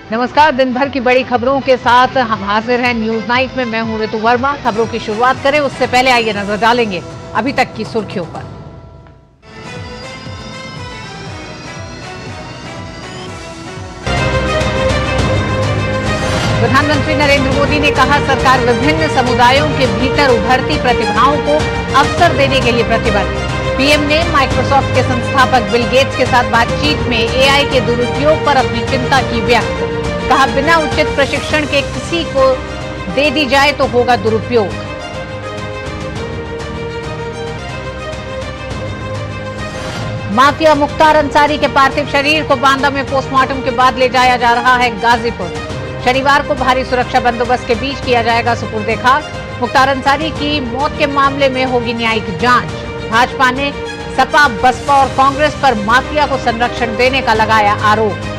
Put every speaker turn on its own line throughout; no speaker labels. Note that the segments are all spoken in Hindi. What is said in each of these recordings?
नमस्कार। दिन भर की बड़ी खबरों के साथ हम हाजिर हैं न्यूज नाइट में। मैं हूं ऋतु वर्मा। खबरों की शुरुआत करें उससे पहले आइए नजर डालेंगे अभी तक की सुर्खियों पर। प्रधानमंत्री नरेंद्र मोदी ने कहा, सरकार विभिन्न समुदायों के भीतर उभरती प्रतिभाओं को अवसर देने के लिए प्रतिबद्ध। पीएम ने माइक्रोसॉफ्ट के संस्थापक बिल गेट्स के साथ बातचीत में एआई के दुरुपयोग पर अपनी चिंता की व्यक्त। कहा, बिना उचित प्रशिक्षण के किसी को दे दी जाए तो होगा दुरुपयोग। माफिया मुख्तार अंसारी के पार्थिव शरीर को बांदा में पोस्टमार्टम के बाद ले जाया जा रहा है गाजीपुर। शनिवार को भारी सुरक्षा बंदोबस्त के बीच किया जाएगा सुपुर्दे खाक। मुख्तार अंसारी की मौत के मामले में होगी न्यायिक जांच। भाजपा ने सपा, बसपा और कांग्रेस पर माफिया को संरक्षण देने का लगाया आरोप।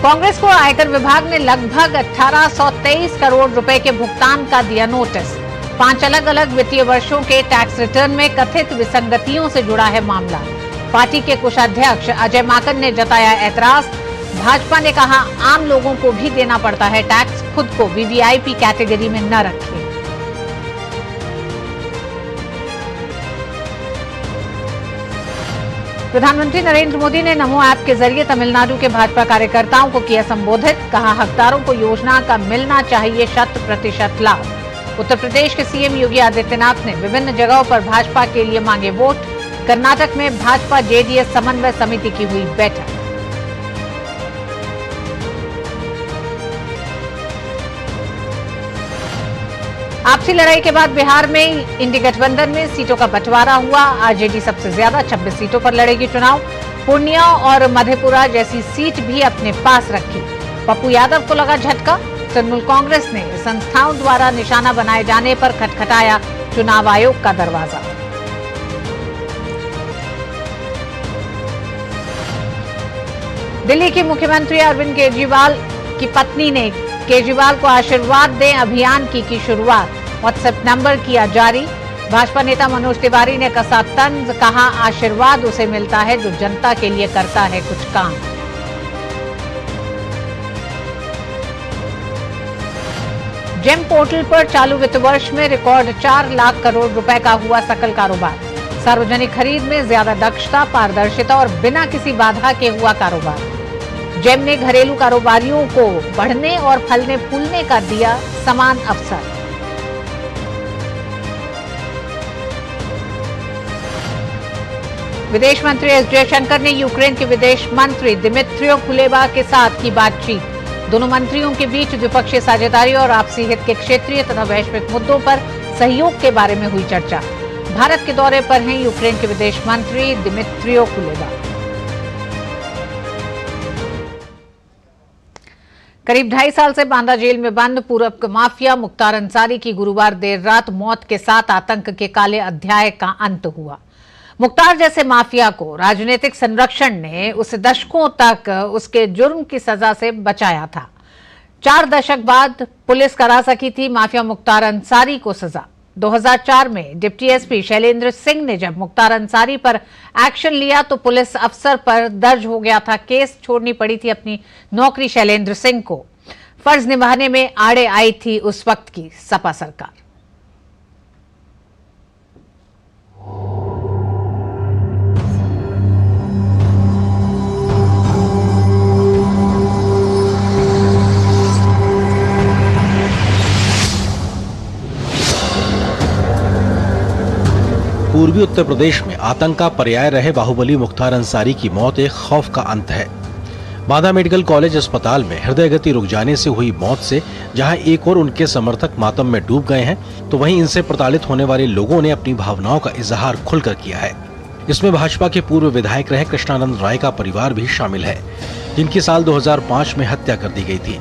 कांग्रेस को आयकर विभाग ने लगभग 1823 करोड़ रुपए के भुगतान का दिया नोटिस। 5 अलग अलग वित्तीय वर्षों के टैक्स रिटर्न में कथित विसंगतियों से जुड़ा है मामला। पार्टी के कोषाध्यक्ष अजय माकन ने जताया ऐतराज। भाजपा ने कहा, आम लोगों को भी देना पड़ता है टैक्स, खुद को वीवीआईपी कैटेगरी में न रखें। प्रधानमंत्री नरेंद्र मोदी ने नमो ऐप के जरिए तमिलनाडु के भाजपा कार्यकर्ताओं को किया संबोधित। कहा, हकदारों को योजना का मिलना चाहिए 100% लाभ। उत्तर प्रदेश के सीएम योगी आदित्यनाथ ने विभिन्न जगहों पर भाजपा के लिए मांगे वोट। कर्नाटक में भाजपा जेडीएस समन्वय समिति की हुई बैठक। आपसी लड़ाई के बाद बिहार में इंडी गठबंधन में सीटों का बंटवारा हुआ। आरजेडी सबसे ज्यादा 26 सीटों पर लड़ेगी चुनाव। पूर्णिया और मधेपुरा जैसी सीट भी अपने पास रखी। पप्पू यादव को लगा झटका। तृणमूल कांग्रेस ने संस्थाओं द्वारा निशाना बनाए जाने पर खटखटाया चुनाव आयोग का दरवाजा। दिल्ली के मुख्यमंत्री अरविंद केजरीवाल की पत्नी ने केजरीवाल को आशीर्वाद दें अभियान की शुरुआत। व्हाट्सएप नंबर किया जारी। भाजपा नेता मनोज तिवारी ने कसा तंज। कहा, आशीर्वाद उसे मिलता है जो जनता के लिए करता है कुछ काम। जेम पोर्टल पर चालू वित्त वर्ष में रिकॉर्ड 4 लाख करोड़ रुपए का हुआ सकल कारोबार। सार्वजनिक खरीद में ज्यादा दक्षता, पारदर्शिता और बिना किसी बाधा के हुआ कारोबार। जेम ने घरेलू कारोबारियों को बढ़ने और फलने फूलने का दिया समान अवसर। विदेश मंत्री एस जयशंकर ने यूक्रेन के विदेश मंत्री दिमित्रियो कुलेबा के साथ की बातचीत। दोनों मंत्रियों के बीच द्विपक्षीय साझेदारी और आपसी हित के क्षेत्रीय तथा वैश्विक मुद्दों पर सहयोग के बारे में हुई चर्चा। भारत के दौरे पर हैं यूक्रेन के विदेश मंत्री दिमित्रियो कुलेबा। करीब 2.5 साल से बांदा जेल में बंद पूर्व माफिया मुख्तार अंसारी की गुरुवार देर रात मौत के साथ आतंक के काले अध्याय का अंत हुआ। मुख्तार जैसे माफिया को राजनीतिक संरक्षण ने उसे दशकों तक उसके जुर्म की सजा से बचाया था। 4 दशक बाद पुलिस करा सकी थी माफिया मुख्तार अंसारी को सजा। 2004 में डिप्टी एसपी शैलेंद्र सिंह ने जब मुख्तार अंसारी पर एक्शन लिया तो पुलिस अफसर पर दर्ज हो गया था केस। छोड़नी पड़ी थी अपनी नौकरी शैलेंद्र सिंह को। फर्ज निभाने में आड़े आई थी उस वक्त की सपा सरकार।
पूर्वी उत्तर प्रदेश में आतंक का पर्याय रहे बाहुबली मुख्तार अंसारी की मौत एक खौफ का अंत है। बांदा मेडिकल कॉलेज अस्पताल में हृदय गति रुक जाने से हुई मौत से जहां एक और उनके समर्थक मातम में डूब गए हैं, तो वहीं इनसे प्रताड़ित होने वाले लोगों ने अपनी भावनाओं का इजहार खुलकर किया है। इसमें भाजपा के पूर्व विधायक रहे कृष्णानंद राय का परिवार भी शामिल है, जिनकी साल 2005 में हत्या कर दी गई थी।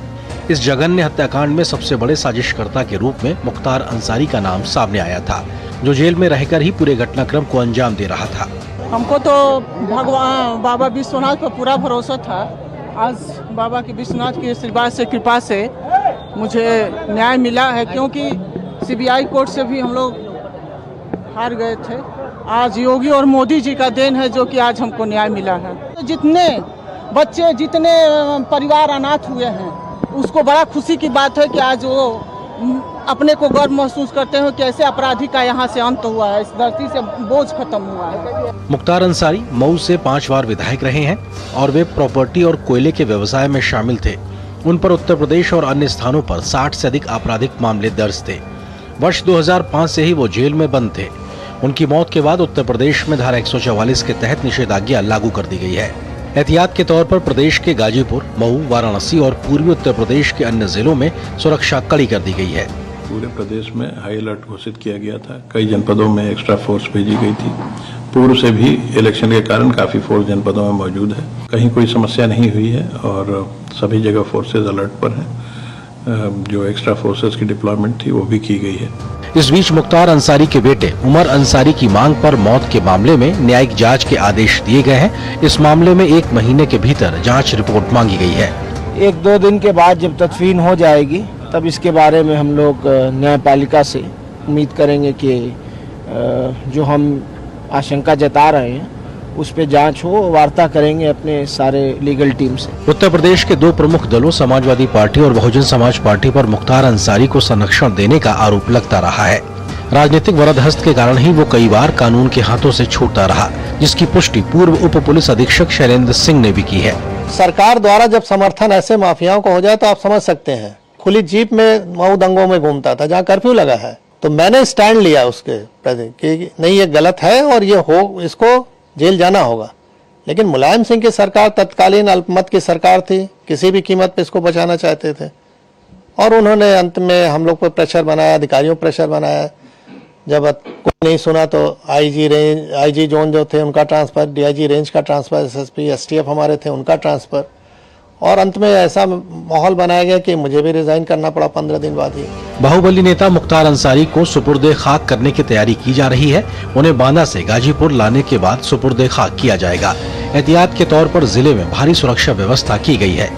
इस जघन्य हत्याकांड में सबसे बड़े साजिशकर्ता के रूप में मुख्तार अंसारी का नाम सामने आया था, जो जेल में रहकर ही पूरे घटनाक्रम को अंजाम दे रहा था।
हमको तो भगवान बाबा विश्वनाथ पर पूरा भरोसा था। आज बाबा की विश्वनाथ की आशीर्वाद से, कृपा से मुझे न्याय मिला है, क्योंकि सीबीआई कोर्ट से भी हम लोग हार गए थे। आज योगी और मोदी जी का देन है जो कि आज हमको न्याय मिला है। जितने बच्चे, जितने परिवार अनाथ हुए हैं, उसको बड़ा खुशी की बात है कि आज वो अपने को गर्व महसूस करते हैं कि ऐसे अपराधी का यहाँ से अंत हुआ है, इस धरती से बोझ खत्म हुआ है।
मुख्तार अंसारी मऊ से 5 बार विधायक रहे हैं और वे प्रॉपर्टी और कोयले के व्यवसाय में शामिल थे। उन पर उत्तर प्रदेश और अन्य स्थानों पर 60 से अधिक आपराधिक मामले दर्ज थे। वर्ष 2005 से ही वो जेल में बंद थे। उनकी मौत के बाद उत्तर प्रदेश में धारा 144 के तहत निषेधाज्ञा लागू कर दी गई है। एहतियात के तौर पर प्रदेश के गाजीपुर, मऊ, वाराणसी और पूर्वी उत्तर प्रदेश के अन्य जिलों में सुरक्षा कड़ी कर दी गई है।
पूरे प्रदेश में हाई अलर्ट घोषित किया गया था। कई जनपदों में एक्स्ट्रा फोर्स भेजी गई थी। पूर्व से भी इलेक्शन के कारण काफी फोर्स जनपदों में मौजूद है। कहीं कोई समस्या नहीं हुई है और सभी जगह फोर्सेज अलर्ट पर हैं। जो एक्स्ट्रा फोर्सेज की डिप्लॉयमेंट थी वो भी की गई है।
इस बीच मुख्तार अंसारी के बेटे उमर अंसारी की मांग पर मौत के मामले में न्यायिक जांच के आदेश दिए गए हैं। इस मामले में 1 महीने के भीतर जांच रिपोर्ट मांगी गई है।
1-2 दिन के बाद जब तदफीन हो जाएगी तब इसके बारे में हम लोग न्यायपालिका से उम्मीद करेंगे कि जो हम आशंका जता रहे हैं उस पे जांच हो, वार्ता करेंगे अपने सारे लीगल टीम से।
उत्तर प्रदेश के 2 प्रमुख दलों समाजवादी पार्टी और बहुजन समाज पार्टी पर मुख्तार अंसारी को संरक्षण देने का आरोप लगता रहा है। राजनीतिक वरदहस्त के कारण ही वो कई बार कानून के हाथों से छूटता रहा, जिसकी पुष्टि पूर्व उप पुलिस अधीक्षक शैलेंद्र सिंह ने भी की है।
सरकार द्वारा जब समर्थन ऐसे माफियाओं को हो जाए तो आप समझ सकते हैं। खुली जीप में मऊ दंगों में घूमता था जहाँ कर्फ्यू लगा है, तो मैंने स्टैंड लिया उसके प्रति कि नहीं ये गलत है और ये हो, इसको जेल जाना होगा। लेकिन मुलायम सिंह की सरकार तत्कालीन अल्पमत की सरकार थी, किसी भी कीमत पे इसको बचाना चाहते थे और उन्होंने अंत में हम लोग पर प्रेशर बनाया, अधिकारियों पर प्रेशर बनाया। जब कोई नहीं सुना तो आईजी जोन जो थे उनका ट्रांसफर, डीआईजी रेंज का ट्रांसफर, एसएसपी एसटीएफ हमारे थे उनका ट्रांसफर और अंत में ऐसा माहौल बनाया गया कि मुझे भी रिजाइन करना पड़ा 15 दिन बाद ही।
बाहुबली नेता मुख्तार अंसारी को सुपुर्दे खाक करने की तैयारी की जा रही है। उन्हें बांदा से गाजीपुर लाने के बाद सुपुर्दे खाक किया जाएगा। एहतियात के तौर पर जिले में भारी सुरक्षा व्यवस्था की गई है।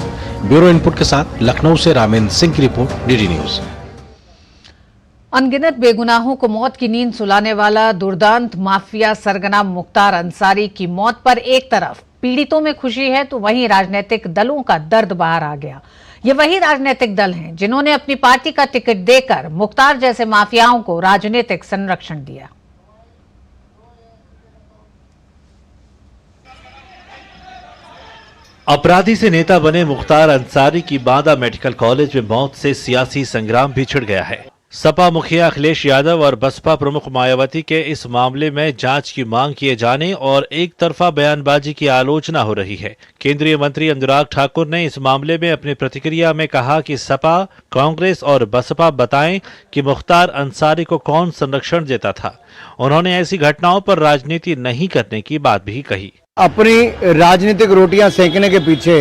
ब्यूरो इनपुट के साथ लखनऊ से रामेंद्र सिंह की रिपोर्ट, डीडी न्यूज।
अनगिनत बेगुनाहों को मौत की नींद सुलाने वाला दुर्दांत माफिया सरगना मुख्तार अंसारी की मौत पर एक तरफ पीड़ितों में खुशी है तो वहीं राजनीतिक दलों का दर्द बाहर आ गया। ये वही राजनीतिक दल हैं जिन्होंने अपनी पार्टी का टिकट देकर मुख्तार जैसे माफियाओं को राजनीतिक संरक्षण दिया।
अपराधी से नेता बने मुख्तार अंसारी की बांदा मेडिकल कॉलेज में मौत से सियासी संग्राम भी छिड़ गया है। सपा मुखिया अखिलेश यादव और बसपा प्रमुख मायावती के इस मामले में जांच की मांग किए जाने और एक तरफा बयानबाजी की आलोचना हो रही है। केंद्रीय मंत्री अनुराग ठाकुर ने इस मामले में अपनी प्रतिक्रिया में कहा कि सपा, कांग्रेस और बसपा बताएं कि मुख्तार अंसारी को कौन संरक्षण देता था। उन्होंने ऐसी घटनाओं पर राजनीति नहीं करने की बात भी कही।
अपनी राजनीतिक रोटियां सेकने के पीछे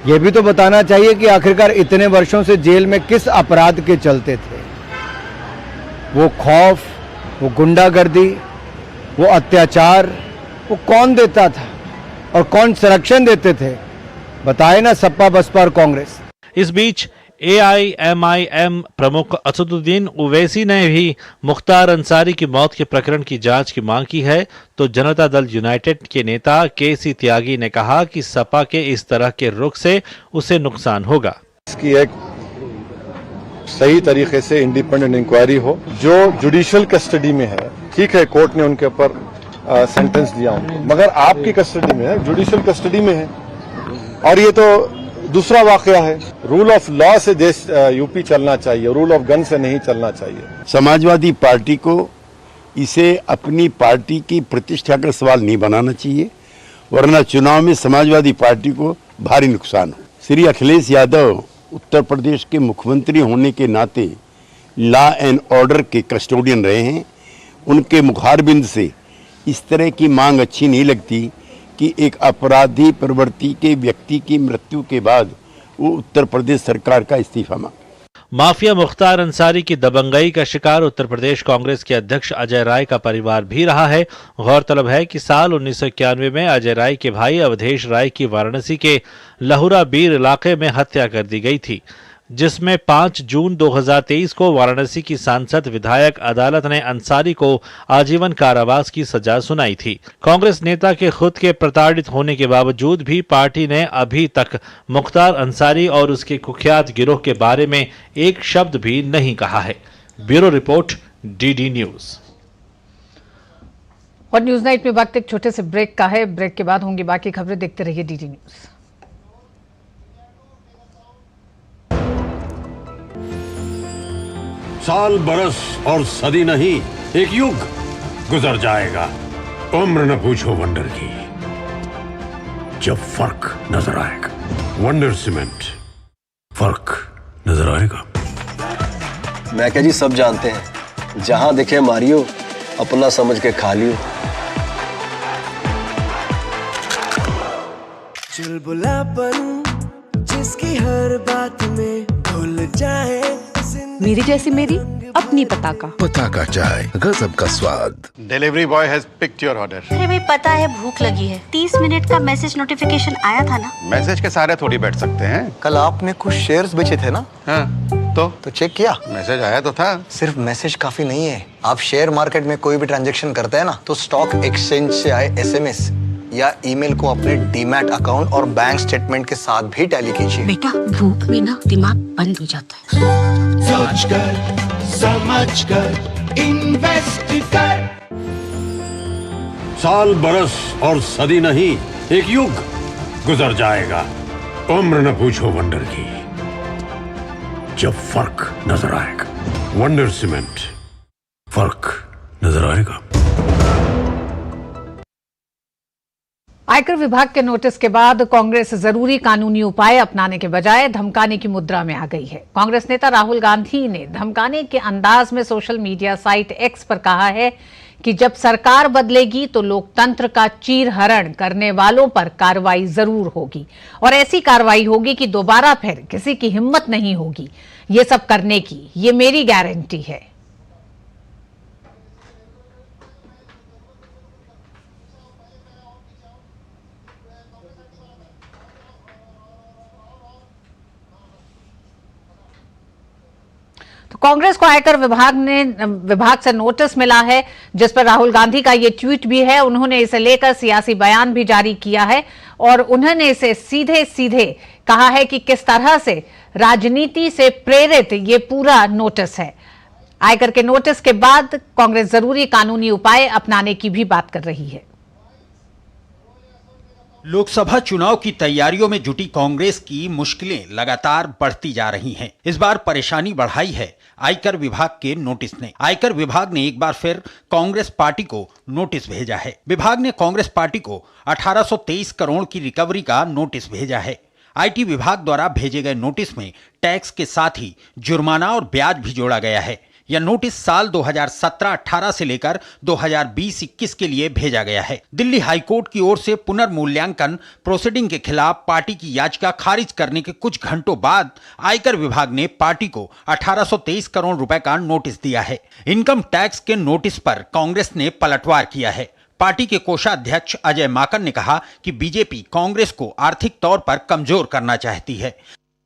ये भी तो बताना चाहिए कि आखिरकार इतने वर्षों से जेल में किस अपराध के चलते थे। वो खौफ, वो गुंडागर्दी, वो अत्याचार, वो कौन देता था और कौन संरक्षण देते थे, बताए ना सपा, बसपा और कांग्रेस।
इस बीच AIMIM प्रमुख असदुद्दीन ओवैसी ने भी मुख्तार अंसारी की मौत के प्रकरण की जांच की मांग की है, तो जनता दल यूनाइटेड के नेता KC त्यागी ने कहा कि सपा के इस तरह के रुख से उसे नुकसान होगा।
इसकी एक सही तरीके से इंडिपेंडेंट इंक्वायरी हो। जो जुडिशियल कस्टडी में है, ठीक है, कोर्ट ने उनके ऊपर सेंटेंस दिया, मगर आपकी कस्टडी में है, जुडिशियल कस्टडी में है और ये तो दूसरा वाकया है। रूल ऑफ लॉ से देश यूपी चलना चाहिए, रूल ऑफ गन से नहीं चलना चाहिए।
समाजवादी पार्टी को इसे अपनी पार्टी की प्रतिष्ठा का सवाल नहीं बनाना चाहिए, वरना चुनाव में समाजवादी पार्टी को भारी नुकसान हो। श्री अखिलेश यादव उत्तर प्रदेश के मुख्यमंत्री होने के नाते लॉ एंड ऑर्डर के कस्टोडियन रहे हैं। उनके मुखारबिंद से इस तरह की मांग अच्छी नहीं लगती कि एक अपराधी प्रवृत्ति के व्यक्ति की मृत्यु के बाद वो उत्तर प्रदेश सरकार का इस्तीफा मांगे।
माफिया मुख्तार अंसारी की दबंगई का शिकार उत्तर प्रदेश कांग्रेस के अध्यक्ष अजय राय का परिवार भी रहा है। गौरतलब है कि साल 1991 में अजय राय के भाई अवधेश राय की वाराणसी के लहुरा बीर इलाके में हत्या कर दी गई थी। जिसमें 5 जून 2023 को वाराणसी की सांसद विधायक अदालत ने अंसारी को आजीवन कारावास की सजा सुनाई थी। कांग्रेस नेता के खुद के प्रताड़ित होने के बावजूद भी पार्टी ने अभी तक मुख्तार अंसारी और उसके कुख्यात गिरोह के बारे में एक शब्द भी नहीं कहा है। Bureau report, DD news.
और न्यूज नाइट में वक्त एक छोटे से ब्रेक का है। ब्रेक के बाद होंगी बाकी खबरें। देखते रहिए डीडी न्यूज।
साल बरस और सदी नहीं, एक युग गुजर जाएगा। उम्र न पूछो वंडर की, जब फर्क नजर आएगा। वंडर सीमेंट, फर्क नजर आएगा।
मैं क्या जी, सब जानते हैं, जहां दिखे मारियो, अपना समझ के खा लियो।
चुलबुलापन जिसकी हर बात में भूल जाए।
मेरी जैसी मेरी अपनी पताका
चाय, गजब का स्वाद।
Delivery boy has picked your order.
अरे भाई, पता है भूख लगी है। 30 मिनट का मैसेज नोटिफिकेशन आया था ना।
मैसेज के सारे थोड़ी बैठ सकते हैं।
कल आपने कुछ शेयर्स बेचे थे ना?
हाँ, तो
चेक किया?
मैसेज आया तो था।
सिर्फ मैसेज काफी नहीं है। आप शेयर मार्केट में कोई भी ट्रांजैक्शन करते हैं ना, तो स्टॉक एक्सचेंज से आए SMS या ईमेल को अपने डीमैट अकाउंट और बैंक स्टेटमेंट के साथ भी टैली कीजिए।
बेटा, भूख में ना दिमाग बंद हो जाता है।
सोचकर समझकर इन्वेस्ट कर।
साल बरस और सदी नहीं, एक युग गुजर जाएगा। उम्र न पूछो वंडर की, जब फर्क नजर आएगा। वंडर सीमेंट, फर्क नजर आएगा।
आयकर विभाग के नोटिस के बाद कांग्रेस जरूरी कानूनी उपाय अपनाने के बजाय धमकाने की मुद्रा में आ गई है। कांग्रेस नेता राहुल गांधी ने धमकाने के अंदाज में सोशल मीडिया साइट एक्स पर कहा है कि जब सरकार बदलेगी तो लोकतंत्र का चीरहरण करने वालों पर कार्रवाई जरूर होगी, और ऐसी कार्रवाई होगी कि दोबारा फिर किसी की हिम्मत नहीं होगी ये सब करने की। ये मेरी गारंटी है। तो कांग्रेस को आयकर विभाग से नोटिस मिला है, जिस पर राहुल गांधी का ये ट्वीट भी है। उन्होंने इसे लेकर सियासी बयान भी जारी किया है और उन्होंने इसे सीधे सीधे कहा है कि किस तरह से राजनीति से प्रेरित ये पूरा नोटिस है। आयकर के नोटिस के बाद कांग्रेस जरूरी कानूनी उपाय अपनाने की भी बात कर रही है।
लोकसभा चुनाव की तैयारियों में जुटी कांग्रेस की मुश्किलें लगातार बढ़ती जा रही हैं। इस बार परेशानी बढ़ाई है आयकर विभाग के नोटिस ने। आयकर विभाग ने एक बार फिर कांग्रेस पार्टी को नोटिस भेजा है। विभाग ने कांग्रेस पार्टी को 1823 करोड़ की रिकवरी का नोटिस भेजा है। आईटी विभाग द्वारा भेजे गए नोटिस में टैक्स के साथ ही जुर्माना और ब्याज भी जोड़ा गया है। यह नोटिस साल 2017-18 से लेकर 2020-21 के लिए भेजा गया है। दिल्ली हाईकोर्ट की ओर से पुनर्मूल्यांकन प्रोसीडिंग के खिलाफ पार्टी की याचिका खारिज करने के कुछ घंटों बाद आयकर विभाग ने पार्टी को 1823 करोड़ रुपए का नोटिस दिया है। इनकम टैक्स के नोटिस पर कांग्रेस ने पलटवार किया है। पार्टी के कोषाध्यक्ष अजय माकन ने कहा कि बीजेपी कांग्रेस को आर्थिक तौर पर कमजोर करना चाहती है।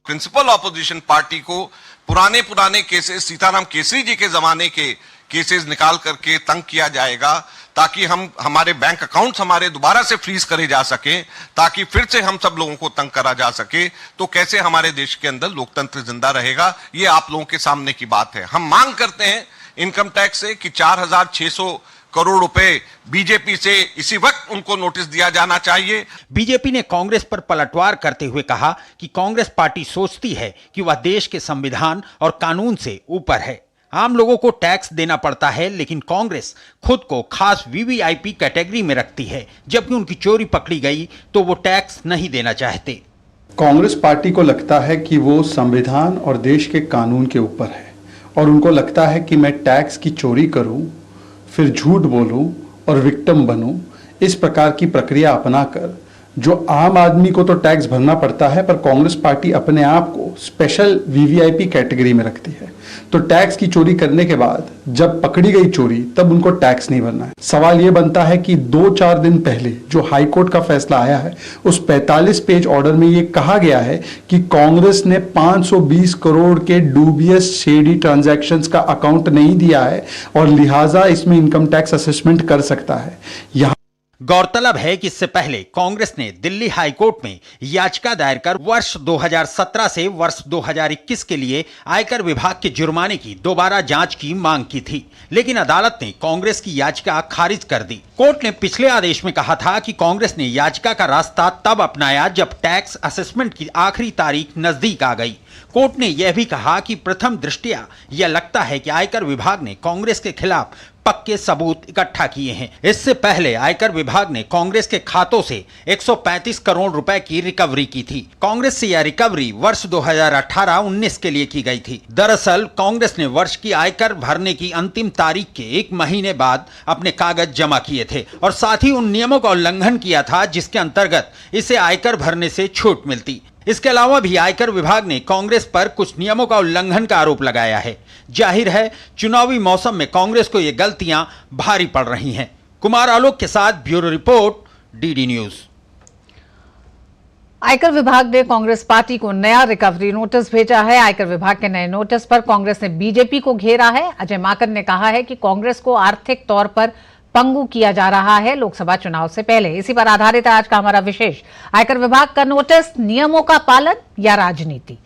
प्रिंसिपल ऑपोजिशन पार्टी को पुराने केसेस, सीताराम केसरी जी के जमाने के केसेस निकाल करके तंग किया जाएगा, ताकि हमारे बैंक अकाउंट्स हमारे दोबारा से फ्रीज करे जा सके, ताकि फिर से हम सब लोगों को तंग करा जा सके। तो कैसे हमारे देश के अंदर लोकतंत्र जिंदा रहेगा, ये आप लोगों के सामने की बात है। हम मांग करते हैं इनकम टैक्स से कि 4600 करोड़ रुपए बीजेपी से इसी वक्त उनको नोटिस दिया जाना चाहिए।
बीजेपी ने कांग्रेस पर पलटवार करते हुए कहा कि कांग्रेस पार्टी सोचती है कि वह देश के संविधान और कानून से ऊपर है। आम लोगों को टैक्स देना पड़ता है, लेकिन कांग्रेस खुद को खास वीवीआईपी कैटेगरी में रखती है। जबकि उनकी चोरी पकड़ी गई तो वो टैक्स नहीं देना चाहते।
कांग्रेस पार्टी को लगता है कि वो संविधान और देश के कानून के ऊपर है, और उनको लगता है कि मैं टैक्स की चोरी करूं, फिर झूठ बोलूं और विक्टिम बनूं। इस प्रकार की प्रक्रिया अपनाकर जो आम आदमी को तो टैक्स भरना पड़ता है, पर कांग्रेस पार्टी अपने आप को स्पेशल वीवीआईपी कैटेगरी में रखती है। तो टैक्स की चोरी करने के बाद जब पकड़ी गई चोरी, तब उनको टैक्स नहीं भरना है। सवाल यह बनता है कि 2-4 दिन पहले जो हाईकोर्ट का फैसला आया है, उस 45 पेज ऑर्डर में यह कहा गया है कि कांग्रेस ने 520 करोड़ के डूबियस शेडी ट्रांजैक्शंस का अकाउंट नहीं दिया है और लिहाजा इसमें इनकम टैक्स असेसमेंट कर सकता है। यहाँ
गौरतलब है कि इससे पहले कांग्रेस ने दिल्ली हाई कोर्ट में याचिका दायर कर वर्ष 2017 से वर्ष 2021 के लिए आयकर विभाग के जुर्माने की दोबारा जांच की मांग की थी, लेकिन अदालत ने कांग्रेस की याचिका खारिज कर दी। कोर्ट ने पिछले आदेश में कहा था कि कांग्रेस ने याचिका का रास्ता तब अपनाया जब टैक्स असेसमेंट की आखिरी तारीख नजदीक आ गई। कोर्ट ने यह भी कहा कि प्रथम दृष्टया यह लगता है कि आयकर विभाग ने कांग्रेस के खिलाफ पक्के सबूत इकट्ठा किए हैं। इससे पहले आयकर विभाग ने कांग्रेस के खातों से 135 करोड़ रुपए की रिकवरी की थी। कांग्रेस से यह रिकवरी वर्ष 2018-19 के लिए की गई थी। दरअसल कांग्रेस ने वर्ष की आयकर भरने की अंतिम तारीख के 1 महीने बाद अपने कागज जमा किए थे और साथ ही उन नियमों का उल्लंघन किया था जिसके अंतर्गत इसे आयकर भरने से छूट मिलती। इसके अलावा भी आयकर विभाग ने कांग्रेस पर कुछ नियमों का उल्लंघन का आरोप लगाया है। जाहिर है चुनावी मौसम में कांग्रेस को ये गलतियां भारी पड़ रही हैं। कुमार आलोक के साथ ब्यूरो रिपोर्ट, डीडी न्यूज।
आयकर विभाग ने कांग्रेस पार्टी को नया रिकवरी नोटिस भेजा है। आयकर विभाग के नए नोटिस पर कांग्रेस ने बीजेपी को घेरा है। अजय माकन ने कहा है कि कांग्रेस को आर्थिक तौर पर पंगु किया जा रहा है लोकसभा चुनाव से पहले। इसी पर आधारित है आज का हमारा विशेष आयकर विभाग का नोटिस, नियमों का पालन या राजनीति।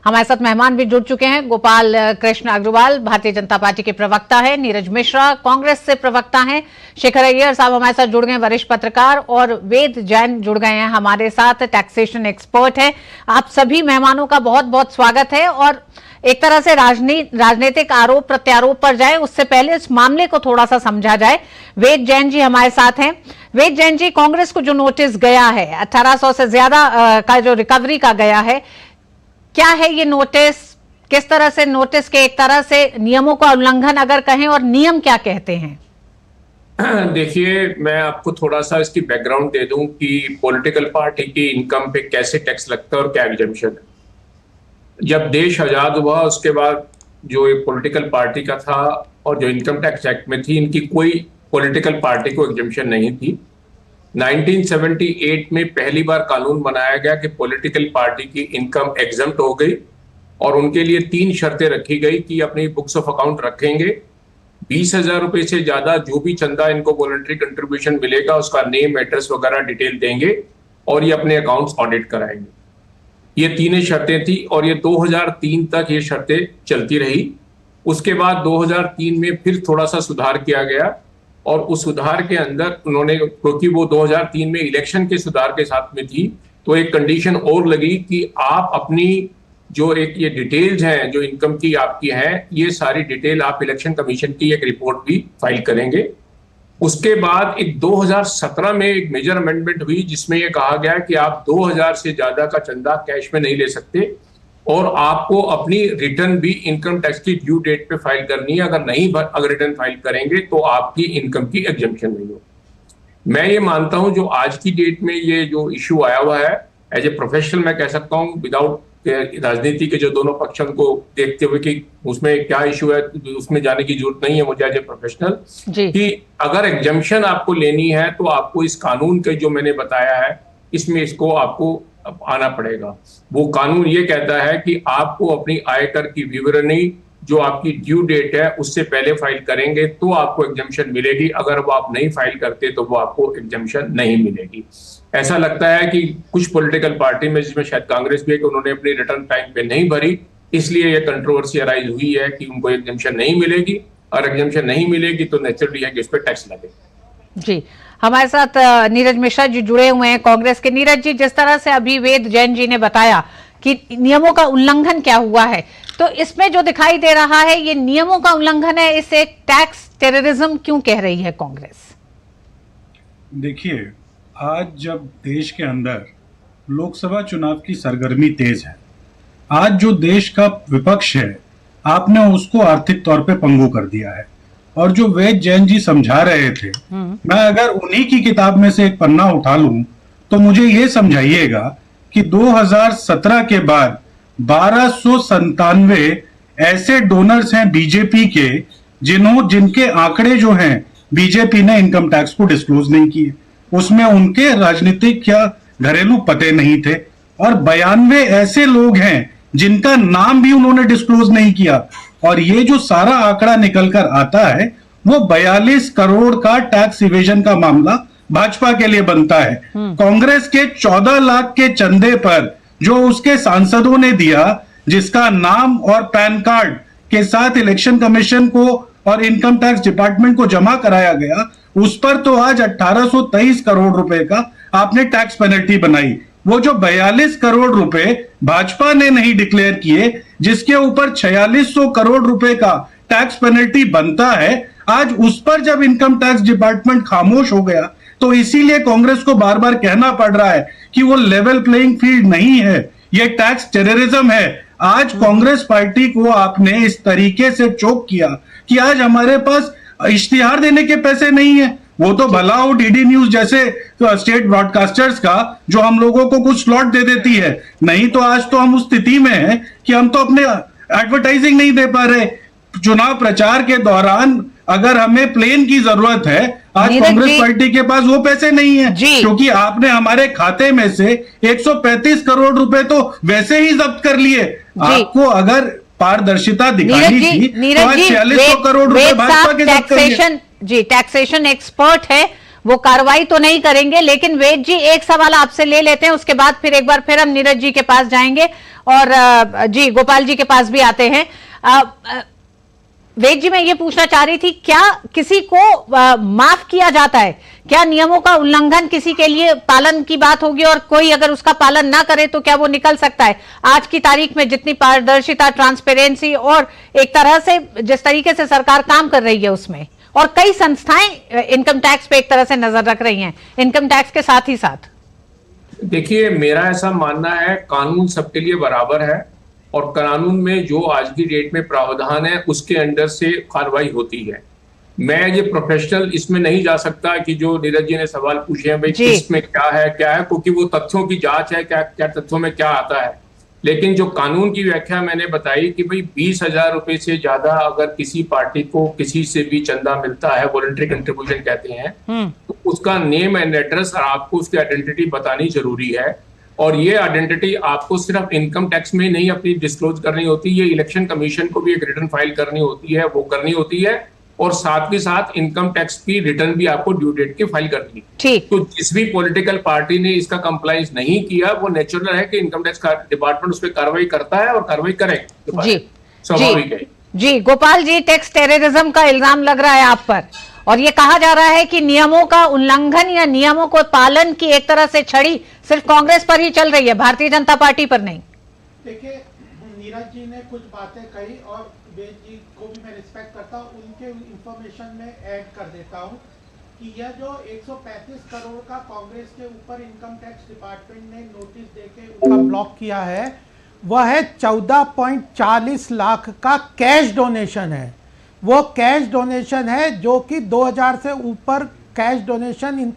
हमारे साथ मेहमान भी जुड़ चुके हैं। गोपाल कृष्ण अग्रवाल भारतीय जनता पार्टी के प्रवक्ता है, नीरज मिश्रा कांग्रेस से प्रवक्ता हैं, शेखर अय्यर साहब हमारे साथ जुड़ गए, वरिष्ठ पत्रकार, और वेद जैन जुड़ गए हैं हमारे साथ, टैक्सेशन एक्सपर्ट हैं। आप सभी मेहमानों का बहुत बहुत स्वागत है। और एक तरह से राजनीतिक आरोप प्रत्यारोप पर जाए उससे पहले इस मामले को थोड़ा सा समझा जाए। वेद जैन जी हमारे साथ हैं। वेद जैन जी, कांग्रेस को जो नोटिस गया है 1800 से ज्यादा का जो रिकवरी का गया है, क्या है ये नोटिस? किस तरह से नोटिस के एक तरह से नियमों का उल्लंघन अगर कहें, और नियम क्या कहते हैं?
देखिए, मैं आपको थोड़ा सा इसकी बैकग्राउंड दे दूं कि पॉलिटिकल पार्टी की इनकम पे कैसे टैक्स लगता है और क्या एग्जम्पशन है। जब देश आजाद हुआ उसके बाद जो एक पॉलिटिकल पार्टी का था और जो इनकम टैक्स एक्ट में थी, इनकी कोई पॉलिटिकल पार्टी को एग्जम्पशन नहीं थी। 1978 में पहली बार कानून बनाया गया कि पॉलिटिकल पार्टी की इनकम एग्जम्प्ट हो गई और उनके लिए 3 शर्तें रखी गई कि अपनी बुक्स ऑफ अकाउंट रखेंगे, 20,000 रुपए से ज्यादा जो भी चंदा इनको वॉलंटरी कंट्रीब्यूशन मिलेगा उसका नेम, एड्रेस वगैरह डिटेल देंगे और ये अपने अकाउंट्स ऑडिट कराएंगे। ये 3 शर्तें थी और ये 2003 तक ये शर्तें चलती रही। उसके बाद 2003 में फिर थोड़ा सा सुधार किया गया और उस सुधार के अंदर उन्होंने, क्योंकि वो 2003 में इलेक्शन के सुधार के साथ में थी, तो एक कंडीशन और लगी कि आप अपनी जो एक ये डिटेल्स हैं जो इनकम की आपकी हैं, ये सारी डिटेल आप इलेक्शन कमीशन की एक रिपोर्ट भी फाइल करेंगे। उसके बाद एक 2017 में एक मेजर अमेंडमेंट हुई जिसमें यह कहा गया कि आप 2000 से ज्यादा का चंदा कैश में नहीं ले सकते और आपको अपनी रिटर्न भी इनकम टैक्स की ड्यू डेट पे फाइल करनी है। अगर रिटर्न फाइल करेंगे तो आपकी इनकम की एग्जम्पशन नहीं हो। मैं ये मानता हूं जो आज की डेट में ये जो इश्यू आया हुआ है, एज ए प्रोफेशनल मैं कह सकता हूं, विदाउट राजनीति के जो दोनों पक्षों को देखते हुए कि उसमें क्या इशू है, उसमें जाने की जरूरत नहीं है मुझे एज ए प्रोफेशनल, कि अगर एग्जम्पशन आपको लेनी है तो आपको इस कानून के जो मैंने बताया है इसमें इसको आपको आना पड़ेगा। वो कानून ये कहता है कि आपको अपनी आयकर की विवरणी जो आपकी ड्यू डेट है उससे पहले फाइल करेंगे तो आपको एग्जम्पशन मिलेगी। अगर वो आप नहीं फाइल करते तो वो आपको एग्जम्पशन नहीं मिलेगी। ऐसा लगता है कि कुछ पॉलिटिकल पार्टी में, जिसमें शायद कांग्रेस भी है, कि उन्होंने अपनी रिटर्न टाइम पे नहीं भरी, इसलिए ये कंट्रोवर्सी अराइज हुई है कि उनको एग्जम्पशन नहीं मिलेगी और एग्जम्पशन नहीं मिलेगी तो नेचुरली है कि इस पर टैक्स लगे।
जी, हमारे साथ नीरज मिश्रा जी जुड़े हुए हैं कांग्रेस के। नीरज जी, जिस तरह से अभी वेद जैन जी ने बताया कि नियमों का उल्लंघन क्या हुआ है, तो इसमें जो दिखाई दे रहा है ये नियमों का उल्लंघन है, इसे टैक्स टेररिज्म क्यों कह रही है कांग्रेस?
देखिए, आज जब देश के अंदर लोकसभा चुनाव की सरगर्मी तेज है, आज जो देश का विपक्ष है आपने उसको आर्थिक तौर पे पंगु कर दिया है। और जो वेद जैन जी समझा रहे थे, मैं अगर उन्हीं की किताब में से एक पन्ना उठा लूं तो मुझे ये समझाइएगा कि 2017 के बाद 1297 ऐसे डोनर्स हैं बीजेपी के जिनके आंकड़े जो हैं बीजेपी ने इनकम टैक्स को डिस्क्लोज नहीं किए, उसमें उनके राजनीतिक या घरेलू पते नहीं थे, और 92 ऐसे लोग हैं जिनका नाम भी उन्होंने डिस्क्लोज नहीं किया, और ये जो सारा आंकड़ा निकल कर आता है वो 42 करोड़ का टैक्स इवेजन का मामला भाजपा के लिए बनता है। कांग्रेस के 14 लाख के चंदे पर जो उसके सांसदों ने दिया, जिसका नाम और पैन कार्ड के साथ इलेक्शन कमीशन को और इनकम टैक्स डिपार्टमेंट को जमा कराया गया, उस पर तो आज 1823 करोड़ रुपए का आपने टैक्स पेनल्टी बनाई। वो जो 42 करोड़ रुपए भाजपा ने नहीं डिक्लेयर किए, जिसके ऊपर 4600 करोड़ रुपए का टैक्स पेनल्टी बनता है, आज उस पर जब इनकम टैक्स डिपार्टमेंट खामोश हो गया, तो इसीलिए कांग्रेस को बार बार कहना पड़ रहा है कि वो लेवल प्लेइंग फील्ड नहीं है, ये टैक्स टेररिज्म है। आज कांग्रेस पार्टी को आपने इस तरीके से चोक किया कि आज हमारे पास इश्तिहार देने के पैसे नहीं है। वो तो भला हो डीडी न्यूज जैसे स्टेट ब्रॉडकास्टर्स का, जो हम लोगों को कुछ स्लॉट दे देती है, नहीं तो आज तो हम उस स्थिति में हैं कि हम तो अपने एडवर्टाइजिंग नहीं दे पा रहे। चुनाव प्रचार के दौरान अगर हमें प्लेन की जरूरत है, आज कांग्रेस पार्टी के पास वो पैसे नहीं है, क्योंकि आपने हमारे खाते में से 135 करोड़ रुपए तो वैसे ही जब्त कर लिए। आपको अगर पारदर्शिता दिखानी थी तो आज 4600 करोड़ रुपए भाजपा के जब्त कर लिए।
जी, टैक्सेशन एक्सपर्ट है, वो कार्रवाई तो नहीं करेंगे, लेकिन वेद जी एक सवाल आपसे ले लेते हैं, उसके बाद फिर एक बार फिर हम नीरज जी के पास जाएंगे और जी गोपाल जी के पास भी आते हैं। वेद जी, मैं ये पूछना चाह रही थी, क्या किसी को माफ किया जाता है? क्या नियमों का उल्लंघन किसी के लिए पालन की बात होगी और कोई अगर उसका पालन ना करे तो क्या वो निकल सकता है? आज की तारीख में जितनी पारदर्शिता, ट्रांसपेरेंसी और एक तरह से जिस तरीके से सरकार काम कर रही है उसमें, और कई संस्थाएं इनकम टैक्स पे एक तरह से नजर रख रही हैं, इनकम टैक्स के साथ ही साथ।
देखिए, मेरा ऐसा मानना है कानून सबके लिए बराबर है और कानून में जो आज की डेट में प्रावधान है उसके अंडर से कार्रवाई होती है। मैं ये प्रोफेशनल इसमें नहीं जा सकता कि जो नीरज जी ने सवाल पूछे हैं भाई इसमें क्या है, क्योंकि वो तथ्यों की जांच है, क्या तथ्यों में क्या आता है। लेकिन जो कानून की व्याख्या मैंने बताई कि भाई 20,000 रुपए से ज्यादा अगर किसी पार्टी को किसी से भी चंदा मिलता है, वॉलंटरी कंट्रीब्यूशन कहते हैं, तो उसका नेम एंड एड्रेस और आपको उसकी आइडेंटिटी बतानी जरूरी है। और ये आइडेंटिटी आपको सिर्फ इनकम टैक्स में नहीं अपनी डिस्क्लोज करनी होती, ये इलेक्शन कमीशन को भी एक रिटर्न फाइल करनी होती है, वो करनी होती है, और साथ के साथ इनकम टैक्स की रिटर्न भी आपको ड्यू डेट की फाइल करनी है। ठीक। तो जिस भी पॉलिटिकल पार्टी ने इसका कंप्लायंस नहीं किया, वो नेचुरल है कि इनकम टैक्स डिपार्टमेंट उस पर कार्रवाई करता है और कार्रवाई करेगा। जी, स्वाभाविक है।
जी गोपाल जी, टैक्स टेररिज्म का इल्जाम लग रहा है आप पर, और ये कहा जा रहा है कि नियमों का उल्लंघन या नियमों को पालन की एक तरह से छड़ी सिर्फ कांग्रेस पर ही चल रही है, भारतीय जनता पार्टी पर नहीं।
देखिए, नीरज जी ने कुछ बातें कही और वेद जी को भी मैं रिस्पेक्ट करता हूँ, उनके इंफॉर्मेशन में ऐड कर देता हूँ कि यह जो 135 करोड़ का कांग्रेस के ऊपर इनकम टैक्स डिपार्टमेंट ने नोटिस देके उनका ब्लॉक किया है, वह है 14.40 लाख का कैश डोनेशन है। वो कैश डोनेशन है जो कि 2000 से ऊपर cash donation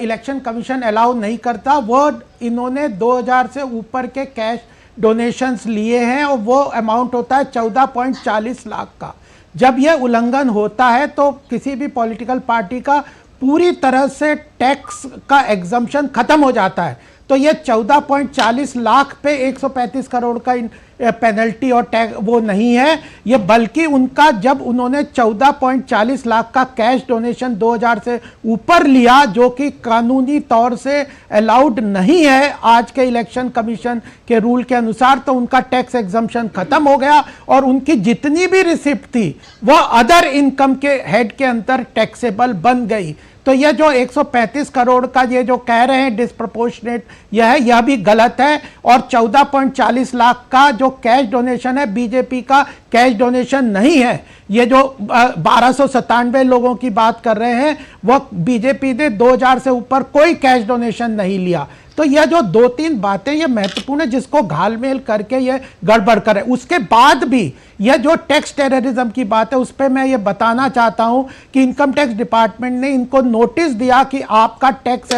election commission allow नहीं करता। वो इन्होंने 2000 से ऊपर के कैश डोनेशंस लिए हैं और वो अमाउंट होता है 14.40 लाख का। जब यह उल्लंघन होता है तो किसी भी पॉलिटिकल पार्टी का पूरी तरह से टैक्स का एग्जम्पशन खत्म हो जाता है। तो ये 14.40 लाख पे 135 करोड़ का पेनल्टी और टैक्स वो नहीं है, ये बल्कि उनका जब उन्होंने 14.40 लाख का कैश डोनेशन 2000 से ऊपर लिया, जो कि कानूनी तौर से अलाउड नहीं है आज के इलेक्शन कमीशन के रूल के अनुसार, तो उनका टैक्स एग्जम्पशन खत्म हो गया और उनकी जितनी भी रिसिप्ट थी वह अदर इनकम के हेड के अंदर टैक्सेबल बन गई। तो यह जो 135 करोड़ का ये जो कह रहे हैं डिस्प्रपोर्शनेट, यह भी गलत है। और 14.40 लाख का जो कैश डोनेशन है, बीजेपी का कैश डोनेशन नहीं है। ये जो 1297 लोगों की बात कर रहे हैं, वह बीजेपी ने 2000 से ऊपर कोई कैश डोनेशन नहीं लिया। तो यह जो 2-3 बातें ये महत्वपूर्ण है जिसको घालमेल करके ये गड़बड़ करे। उसके बाद भी यह जो टैक्स टेररिज्म की बात है उस पर मैं ये बताना चाहता हूं कि इनकम टैक्स डिपार्टमेंट ने इनको नोटिस दिया कि आपका टैक्स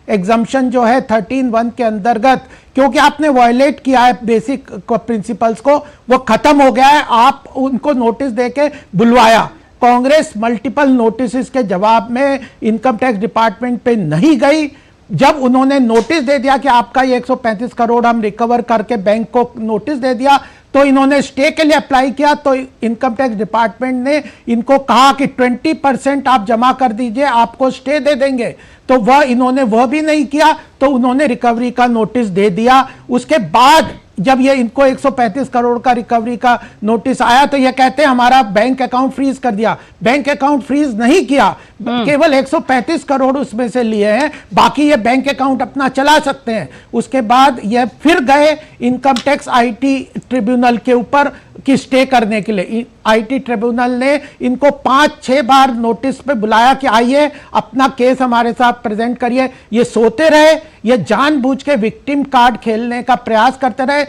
एग्जम्पशन जो है 13(1) के अंतर्गत, क्योंकि आपने वायलेट किया है बेसिक प्रिंसिपल्स को, वो खत्म हो गया है। आप उनको नोटिस देके बुलवाया। कांग्रेस मल्टीपल नोटिस के जवाब में इनकम टैक्स डिपार्टमेंट पे नहीं गई। जब उन्होंने नोटिस दे दिया कि आपका ये 135 करोड़ हम रिकवर करके बैंक को नोटिस दे दिया, तो इन्होंने स्टे के लिए अप्लाई किया। तो इनकम टैक्स डिपार्टमेंट ने इनको कहा कि 20% आप जमा कर दीजिए, आपको स्टे दे देंगे। तो इन्होंने वह भी नहीं किया, तो उन्होंने रिकवरी का नोटिस दे दिया। उसके बाद जब ये इनको 135 करोड़ का रिकवरी का नोटिस आया तो ये कहते हैं हमारा बैंक अकाउंट फ्रीज कर दिया। बैंक अकाउंट फ्रीज नहीं किया, केवल 135 करोड़ उसमें से लिए हैं, बाकी ये बैंक अकाउंट अपना चला सकते हैं। उसके बाद ये फिर गए इनकम टैक्स आईटी ट्रिब्यूनल के ऊपर कि स्टे करने के लिए। आईटी ट्रिब्यूनल ने इनको 5-6 बार नोटिस पे बुलाया कि आइए अपना केस हमारे साथ प्रेजेंट करिए। ये सोते रहे, ये जानबूझ के विक्टिम कार्ड खेलने का प्रयास करते रहे।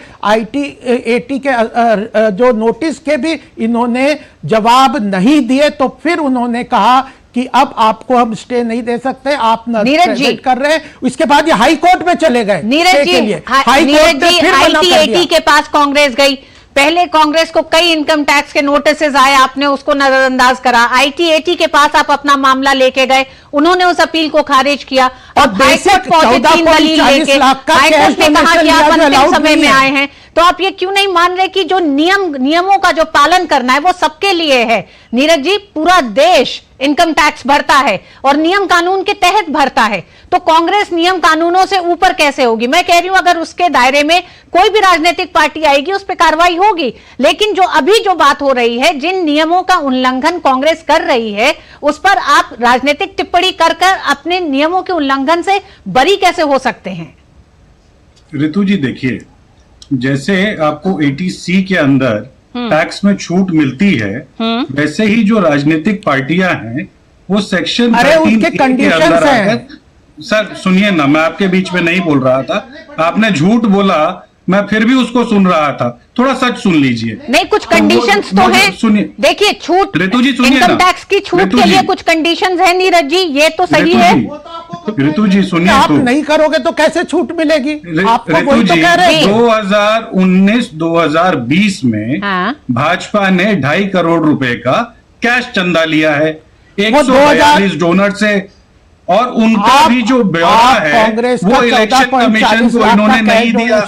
एटी के जो नोटिस के भी इन्होंने जवाब नहीं दिए। तो फिर उन्होंने कहा कि अब आपको हम स्टे नहीं दे सकते, आप
नीरज जी
कर रहे हैं। उसके बाद ये हाई कोर्ट में चले गए।
नीरज जी, आईटी के पास कांग्रेस गई। पहले कांग्रेस को कई इनकम टैक्स के नोटिसेस आए, आपने उसको नजरअंदाज करा। आईटी के पास आप अपना मामला लेके गए, उन्होंने उस अपील को खारिज किया और हाईकोर्ट पहुंचे 3 दलील लेके। हाईकोर्ट ने कहा कि आप अंतिम समय में आए हैं। तो आप ये क्यों नहीं मान रहे कि जो नियमों का जो पालन करना है वो सबके लिए है? नीरज जी, पूरा देश इनकम टैक्स भरता है और नियम कानून के तहत भरता है, तो कांग्रेस नियम कानूनों से ऊपर कैसे होगी? मैं कह रही हूं अगर उसके दायरे में कोई भी राजनीतिक पार्टी आएगी उस पर कार्रवाई होगी, लेकिन जो अभी जो बात हो रही है, जिन नियमों का उल्लंघन कांग्रेस कर रही है उस पर आप राजनीतिक टिप्पणी कर अपने नियमों के उल्लंघन से बरी कैसे हो सकते हैं?
ऋतु जी देखिए, जैसे आपको 80C के अंदर टैक्स में छूट मिलती है, वैसे ही जो राजनीतिक पार्टियां हैं वो सेक्शन 13A के अंदर आकर, सर सुनिए ना, मैं आपके बीच में नहीं बोल रहा था, आपने झूठ बोला, मैं फिर भी उसको सुन रहा था, थोड़ा सच सुन लीजिए।
नहीं, कुछ कंडीशंस तो हैं। सुनिए, देखिए छूट,
ऋतु जी सुनिए,
इनकम टैक्स की छूट के लिए कुछ कंडीशंस है नीरज जी, ये तो सही है।
ऋतु जी सुनिए,
आप नहीं करोगे तो कैसे छूट मिलेगी? आपको वही तो कह रहे हैं।
2019-2020 में भाजपा ने 2.5 करोड़ रुपए का कैश चंदा लिया है 142 डोनर से, और उनका भी जो ब्यौरा है वो इलेक्शन कमीशन को इन्होंने नहीं दिया।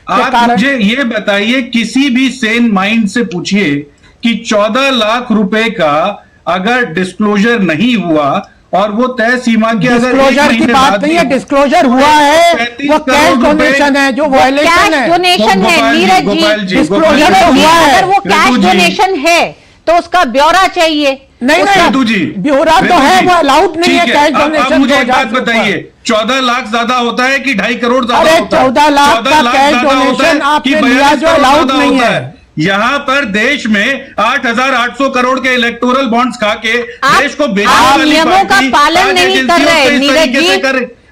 आप मुझे ये बताइए, किसी भी सेन माइंड से पूछिए कि 14 लाख रुपए का अगर डिस्क्लोजर नहीं हुआ और वो तय सीमा के
डिस्क्लोजर की बात नहीं है, डिस्क्लोजर हुआ है, वो कैश डोनेशन है जो वायलेशन है।
डोनेशन है नीरज जी, डिस्क्लोजर हुआ है। अगर वो कैश डोनेशन है तो उसका ब्यौरा चाहिए।
नहीं
ऋतु जी,
ब्यौरा तो है, वो अलाउड नहीं है कैश डोनेशन।
मुझे एक बात बताइए, 14 लाख ज्यादा होता है कि 2.5 करोड़ ज्यादा होता है?
14 लाख का कैश डोनेशन आपने लिया जो अलाउड नहीं है।
यहाँ पर देश में 8,800 करोड़ के इलेक्टोरल बॉन्ड्स खा के देश को बेचने वाली
नियमों का पालन नहीं कर रहे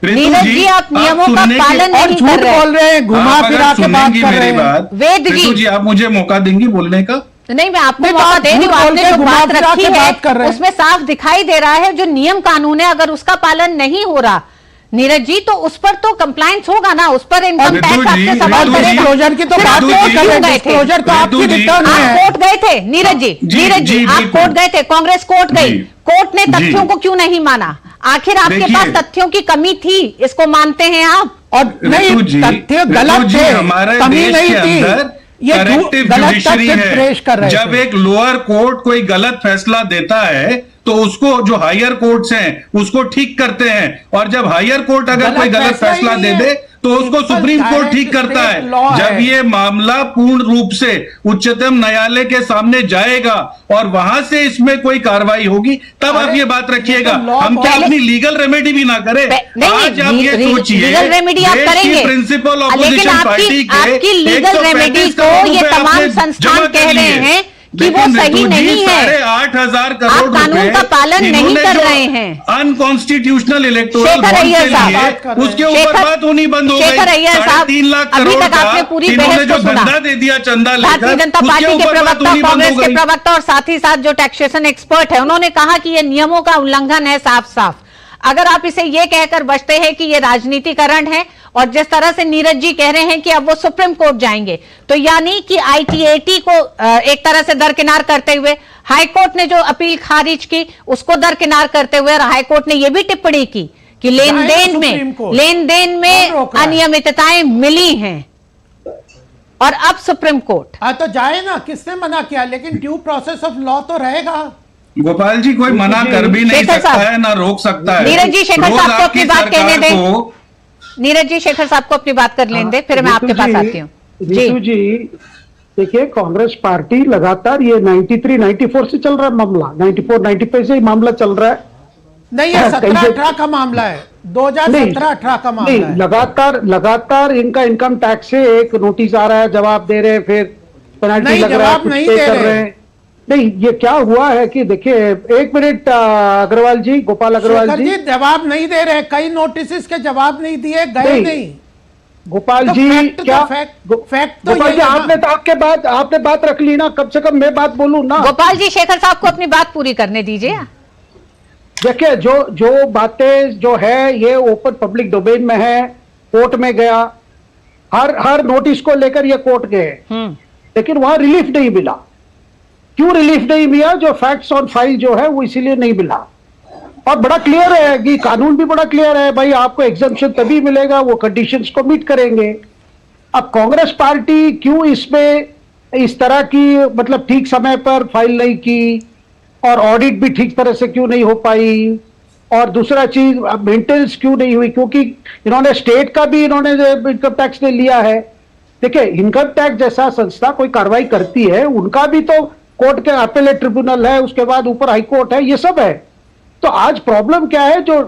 नीरज जी, आप नियमों का पालन नहीं कर रहे,
बोल रहे हैं, घुमा फिरा के बात कर रहे हैं।
वेद जी, आप मुझे मौका देंगी बोलने का?
नहीं, मैं आपको मौका दे रही हूं। आपने जो बात रखी है उसमें साफ दिखाई दे रहा है जो नियम कानून है, अगर उसका पालन नहीं हो रहा नीरज जी तो उस पर तो कंप्लायंस होगा ना, उस पर इनकम टैक्स आपसे सवाल करेगा।
डिस्क्लोजर की तो बात नहीं कर रहे, डिस्क्लोजर तो आपकी रिटर्न है।
आप कोर्ट गए थे नीरज जी, आप कोर्ट गए थे, कांग्रेस कोर्ट गई, कोर्ट ने तथ्यों को क्यों नहीं माना? आखिर आपके पास तथ्यों की कमी थी, इसको मानते हैं आप?
और नहीं, तथ्य गलत थे, कमी नहीं थी, ये गलत तथ्य पेश कर रहे हैं।
जब एक लोअर कोर्ट कोई गलत फैसला देता है तो उसको जो हायर कोर्ट्स हैं उसको ठीक करते हैं, और जब हायर कोर्ट अगर कोई गलत फैसला दे दे तो उसको सुप्रीम कोर्ट ठीक करता है। जब ये मामला पूर्ण रूप से उच्चतम न्यायालय के सामने जाएगा और वहां से इसमें कोई कार्रवाई होगी तब आप ये बात रखिएगा। हम क्या अपनी लीगल रेमेडी भी ना करें? आज आप ये सोचिए,
लीगल रेमेडी आप करेंगे,
प्रिंसिपल ऑपोजिशन पार्टी के
आपकी लीगल रेमेडी को ये तमाम संस्थान कह रहे हैं कि वो सही नहीं है।
8,000 करोड़
कानून का पालन क्वेश्चन नहीं कर रहे हैं।
अनकॉन्स्टिट्यूशनल इलेक्टोरल
शेखर अय्यर
साहब, उसके ऊपर बात होनी बंद हो गई।
शेखर अय्यर साहब,
3.5 लाख
अभी
करोड़
तक आपने पूरी
इन्होंने
बहस
जो
को सुना।
धंधा दे दिया चंदा लेकर,
भारतीय जनता पार्टी के
उसके ऊपर बात
प्रवक्ता,
होनी बंद
कांग्रेस
हो
के
गई।
प्रवक्ता और साथ ही साथ जो टैक्सेशन एक्सपर्ट है, उन्होंने कहा कि ये नियमों का उल्लंघन है साफ साफ। अगर आप इसे ये कहकर बचते हैं कि ये राजनीतिकरण है, और जिस तरह से नीरज जी कह रहे हैं कि अब वो सुप्रीम कोर्ट जाएंगे, तो यानी कि आईटीएटी को एक तरह से दरकिनार करते हुए हाई कोर्ट ने जो अपील खारिज की उसको दरकिनार करते हुए, और हाई कोर्ट ने ये भी टिप्पणी की कि लेन देन में अनियमितताएं मिली हैं, और अब सुप्रीम कोर्ट।
हाँ तो जाए ना, किसने मना किया, लेकिन ड्यू प्रोसेस ऑफ लॉ तो रहेगा।
गोपाल जी, कोई मना कर भी नहीं सकता है, ना रोक सकता है।
नीरज जी, शेखर साहब को अपनी बात कहने दें। नीरज जी, शेखर साहब को अपनी बात कर लेने दें, फिर मैं आपके पास आती हूँ।
जी देखिए, कांग्रेस पार्टी लगातार ये 93, 94 से चल रहा है मामला, 94, 95 से ही मामला चल रहा है।
नहीं, ये 17-18 का मामला है, 2017-18 का मामला है।
लगातार इनका इनकम टैक्स से एक नोटिस आ रहा है, जवाब दे रहे हैं, फिर पेनल्टी लग रहा है, कुछ पे कर रहे हैं। नहीं, ये क्या हुआ है कि देखिए, एक मिनट अग्रवाल जी, गोपाल अग्रवाल जी,
जवाब नहीं दे रहे, कई नोटिस के जवाब नहीं दिए गए। नहीं
गोपाल
तो
जी, क्या
फैक्ट तो
गोपाल जी, आपने बात रख ली ना, कम से कम मैं बात बोलूं ना।
गोपाल जी, शेखर साहब को अपनी बात पूरी करने दीजिए।
देखिए, जो बातें जो है ये ओपन पब्लिक डोमेन में है, कोर्ट में गया, हर नोटिस को लेकर ये कोर्ट गए, लेकिन वहां रिलीफ नहीं मिला। क्यों रिलीफ नहीं मिला? जो फैक्ट्स ऑन फाइल जो है वो इसीलिए नहीं मिला। और बड़ा क्लियर है कि कानून भी बड़ा क्लियर है भाई, आपको एग्जम्पशन तभी मिलेगा वो कंडीशंस को मीट करेंगे। अब कांग्रेस पार्टी क्यों इसमें इस तरह की मतलब ठीक समय पर फाइल नहीं की, और ऑडिट भी ठीक तरह से क्यों नहीं हो पाई, और दूसरा चीज मेंटेनेंस क्यों नहीं हुई? क्योंकि इन्होंने स्टेट का भी इन्होंने इनकम टैक्स ने लिया है। देखिए, इनकम टैक्स जैसा संस्था कोई कार्रवाई करती है, उनका भी तो कोर्ट के अपीलेट ट्रिब्यूनल है, उसके बाद ऊपर हाई कोर्ट है, ये सब है। तो आज प्रॉब्लम क्या है, जो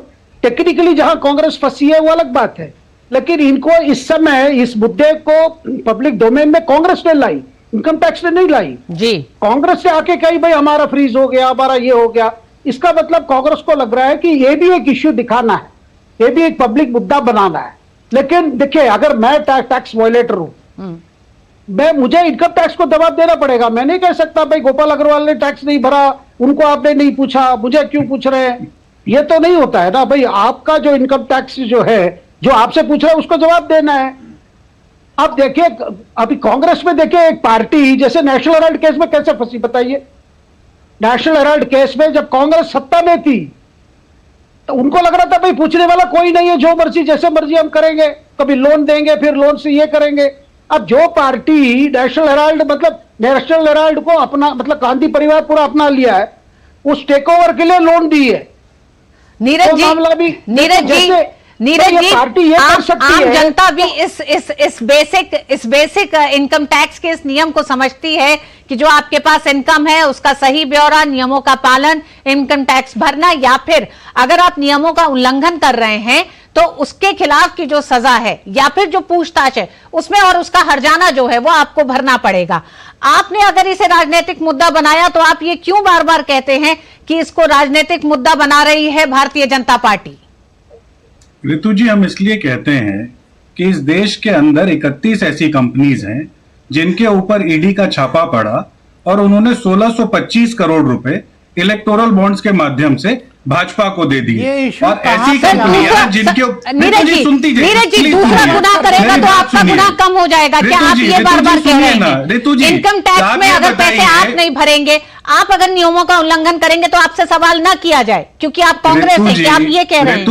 टेक्निकली जहां कांग्रेस फंसी है वो अलग बात है, लेकिन इनको इस समय इस मुद्दे को पब्लिक डोमेन में कांग्रेस ने लाई, इनकम टैक्स ने नहीं लाई
जी।
कांग्रेस से आके कही भाई हमारा फ्रीज हो गया, हमारा ये हो गया। इसका मतलब कांग्रेस को लग रहा है कि ये भी एक इश्यू दिखाना है, ये भी एक पब्लिक मुद्दा बनाना है। लेकिन देखिए, अगर मैं टैक्स वायलेटर हूं, मुझे इनकम टैक्स को जवाब देना पड़ेगा। मैं नहीं कह सकता भाई गोपाल अग्रवाल ने टैक्स नहीं भरा, उनको आपने नहीं पूछा, मुझे क्यों पूछ रहे हैं। ये तो नहीं होता है ना भाई, आपका जो इनकम टैक्स जो है, जो आपसे पूछ रहा है उसको जवाब देना है। अब देखिए, अभी कांग्रेस में देखिए, एक पार्टी जैसे नेशनल हेराल्ड केस में कैसे फंसी बताइए। नेशनल हेराल्ड केस में जब कांग्रेस सत्ता में थी तो उनको लग रहा था भाई पूछने वाला कोई नहीं है, जो मर्जी जैसे मर्जी हम करेंगे, कभी लोन देंगे, फिर लोन से ये करेंगे। अब जो पार्टी नेशनल हेराल्ड को अपना मतलब गांधी परिवार पूरा अपना लिया है, उस टेक ओवर के लिए लोन दी है।
नीरज जी, आम जनता भी इस बेसिक इनकम टैक्स के इस नियम को समझती है कि जो आपके पास इनकम है उसका सही ब्यौरा, नियमों का पालन, इनकम टैक्स भरना, या फिर अगर आप नियमों का उल्लंघन कर रहे हैं तो उसके खिलाफ की जो सजा है या फिर जो पूछताछ है उसमें और उसका हर्जाना जो है वो आपको भरना पड़ेगा। आपने अगर इसे राजनीतिक मुद्दा बनाया तो आप ये क्यों बार बार कहते हैं कि इसको राजनीतिक मुद्दा बना रही है भारतीय जनता पार्टी?
ऋतु जी, हम इसलिए कहते हैं कि इस देश के अंदर 31 ऐसी कंपनीज हैं जिनके ऊपर ईडी का छापा पड़ा और उन्होंने 1625 करोड़ रुपए इलेक्टोरल बॉन्ड्स के माध्यम से भाजपा को दे दिए। और ऐसी कंपनियां जिनके
नीरज जी दूसरा गुनाह करेगा तो आपका गुनाह कम हो जाएगा क्या? आप ये बार बार कह रहे हैं इनकम टैक्स में अगर पैसे आप नहीं भरेंगे, आप अगर नियमों का उल्लंघन करेंगे तो आपसे सवाल ना किया जाए, क्योंकि आप कांग्रेस हैं। क्या आप ये कह रहे हैं?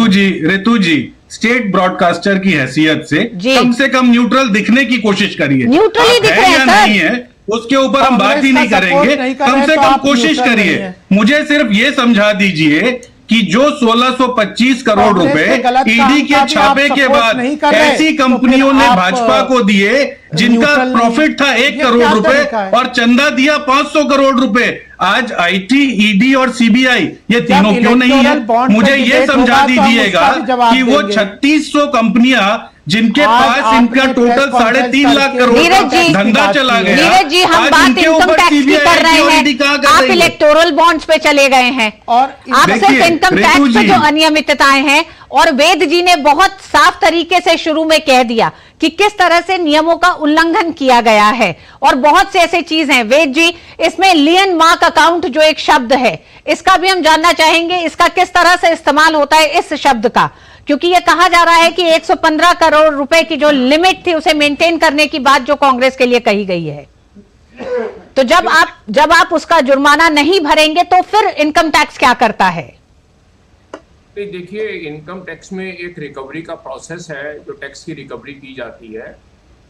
ऋतु जी, स्टेट ब्रॉडकास्टर की हैसियत से कम न्यूट्रल दिखने की कोशिश करिए।
न्यूट्रली दिख रहे हैं
नहीं है उसके ऊपर हम बात ही नहीं करेंगे, कम से कम कोशिश करिए। मुझे सिर्फ ये समझा दीजिए कि जो 1625 करोड़ रुपए ईडी के छापे के बाद ऐसी कंपनियों ने भाजपा को दिए जिनका प्रॉफिट था 1 करोड़ रुपए और चंदा दिया 500 करोड़ रुपए, आज आईटी, ईडी और सीबीआई ये तीनों क्यों नहीं है? मुझे ये समझा दीजिएगा कि वो 3600 कंपनियां जिनके पास इनका टोटल 3.5 लाख करोड़ का धंधा चला गया।
नीरज जी, हम बात इनकम टैक्स की कर रहे हैं, आप इलेक्टोरल बॉन्ड्स पे चले गए हैं और आप सिर्फ इनकम टैक्स पे जो अनियमितताएं हैं। और वेद जी ने बहुत साफ तरीके से शुरू में कह दिया कि किस तरह से नियमों का उल्लंघन किया गया है और बहुत से ऐसे चीज हैं। वेद जी, इसमें लियन मार्क अकाउंट जो एक शब्द है, इसका भी हम जानना चाहेंगे, इसका किस तरह से इस्तेमाल होता है इस शब्द का, क्योंकि यह कहा जा रहा है कि 115 करोड़ रुपए की जो लिमिट थी उसे मेंटेन करने की बात जो कांग्रेस के लिए कही गई है। तो जब आप उसका जुर्माना नहीं भरेंगे तो फिर इनकम टैक्स क्या करता है?
देखिए, इनकम टैक्स में एक रिकवरी का प्रोसेस है, जो टैक्स की रिकवरी की जाती है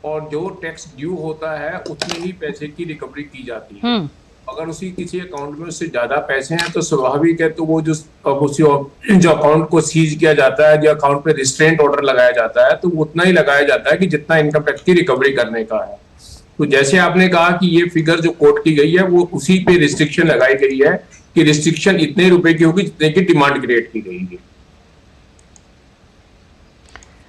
और जो टैक्स ड्यू होता है उतने ही पैसे की रिकवरी की जाती है। अगर उसी किसी अकाउंट में उससे ज्यादा पैसे हैं तो स्वाभाविक है, तो वो जो अकाउंट को सीज किया जाता है, जो अकाउंट पे रिस्ट्रेंट ऑर्डर लगाया जाता है, तो उतना ही लगाया जाता है कि जितना इनकम टैक्स की रिकवरी करने का है। तो जैसे आपने कहा कि ये फिगर जो कोट की गई है वो उसी पे रिस्ट्रिक्शन लगाई गई है कि रिस्ट्रिक्शन इतने रुपए की होगी जितने की डिमांड क्रिएट की गई है।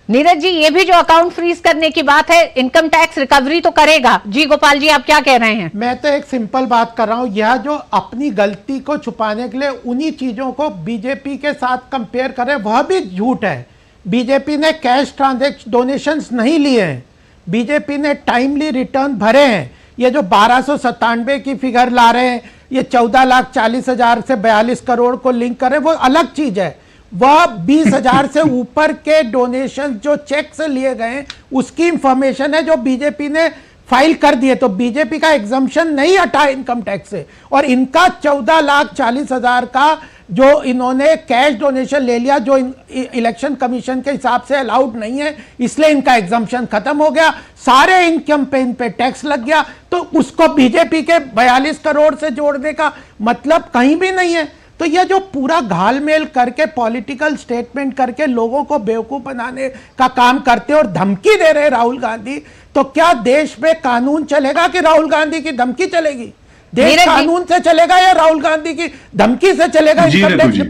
नीरज जी, ये भी जो अकाउंट फ्रीज करने की बात है, इनकम टैक्स रिकवरी तो करेगा। जी गोपाल जी, आप क्या कह रहे हैं?
मैं तो एक सिंपल बात कर रहा हूं, यह जो अपनी गलती को छुपाने के लिए उन्हीं चीजों को बीजेपी के साथ कंपेयर करें, वह भी झूठ है। बीजेपी ने कैश ट्रांजैक्शन डोनेशंस नहीं लिए हैं, बीजेपी ने टाइमली रिटर्न भरे हैं। ये जो 1297 की फिगर ला रहे हैं, ये 14,40,000 से 42 करोड़ को लिंक करें, वो अलग चीज है। वह 20,000 से ऊपर के डोनेशन जो चेक से लिए गए उसकी इंफॉर्मेशन है जो बीजेपी ने फाइल कर दिए। तो बीजेपी का एग्जम्पशन नहीं हटा इनकम टैक्स से, और इनका 14,40,000 का जो इन्होंने कैश डोनेशन ले लिया, जो इलेक्शन कमीशन के हिसाब से अलाउड नहीं है, इसलिए इनका एग्जम्पशन खत्म हो गया, सारे इनकम पे इन पे टैक्स लग गया। तो उसको बीजेपी के 42 करोड़ से जोड़ने का मतलब कहीं भी नहीं है। तो यह जो पूरा घालमेल करके पॉलिटिकल स्टेटमेंट करके लोगों को बेवकूफ बनाने का काम करते और धमकी दे रहे राहुल गांधी, तो क्या देश में कानून चलेगा कि राहुल गांधी की धमकी चलेगी? देश कानून से चलेगा या राहुल गांधी की धमकी से चलेगा?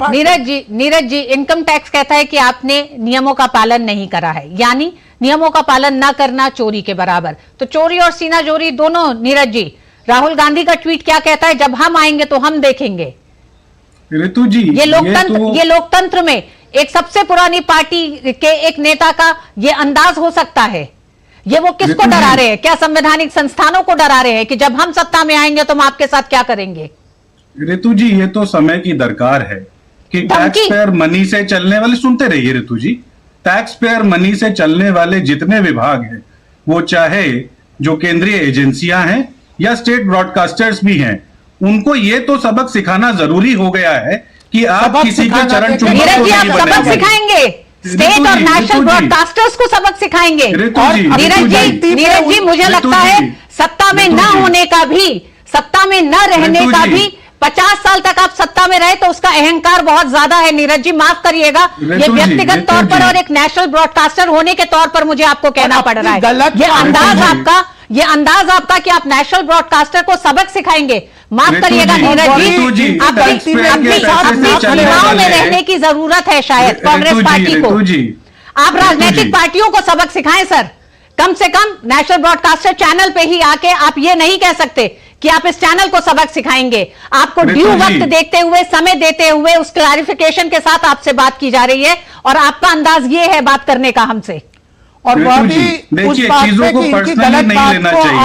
नीरज जी, इनकम टैक्स कहता है कि आपने नियमों का पालन नहीं करा है, यानी नियमों का पालन न करना चोरी के बराबर। तो चोरी और सीनाजोरी दोनों। नीरज जी, राहुल गांधी का ट्वीट क्या कहता है? जब हम आएंगे तो हम देखेंगे।
ऋतु जी,
ये लोकतंत्र में एक सबसे पुरानी पार्टी के एक नेता का ये अंदाज हो सकता है? ये वो किसको डरा रहे हैं? क्या संवैधानिक संस्थानों को डरा रहे हैं कि जब हम सत्ता में आएंगे तो हम आपके साथ क्या करेंगे?
ऋतु जी, ये तो समय की दरकार है कि टैक्स पेयर मनी से चलने वाले, सुनते रहिए ऋतु जी, टैक्स पेयर मनी से चलने वाले जितने विभाग हैं, वो चाहे जो केंद्रीय एजेंसियां हैं या स्टेट ब्रॉडकास्टर्स भी हैं, उनको ये तो सबक सिखाना जरूरी हो गया है कि आप किसी के चरण चुम्बक
नीरज जी, आप सबक सिखाएंगे, स्टेट और नेशनल ब्रॉडकास्टर्स को सबक सिखाएंगे। नीरज जी, मुझे लगता है सत्ता में न होने का भी, सत्ता में न रहने का भी, 50 साल तक आप सत्ता में रहे तो उसका अहंकार बहुत ज्यादा है। नीरज जी, माफ करिएगा, ये व्यक्तिगत तौर पर और एक नेशनल ब्रॉडकास्टर होने के तौर पर मुझे आपको कहना पड़ रहा है। ये अंदाज आपका कि आप नेशनल ब्रॉडकास्टर को सबक सिखाएंगे, माफ करिएगा नीरज जी, अपनी सीमाओं में रहने की जरूरत है शायद कांग्रेस पार्टी को। आप राजनीतिक पार्टियों को सबक सिखाएं सर, कम से कम नेशनल ब्रॉडकास्टर चैनल पे ही आके आप ये नहीं कह सकते कि आप इस चैनल को सबक सिखाएंगे। आपको ड्यू वक्त देखते हुए, समय देते हुए, उस क्लैरिफिकेशन के साथ आपसे बात की जा रही है और आपका अंदाज ये है बात करने का हमसे।
और वह भी देखिए, चीजों को पर्सनली नहीं लेना चाहिए,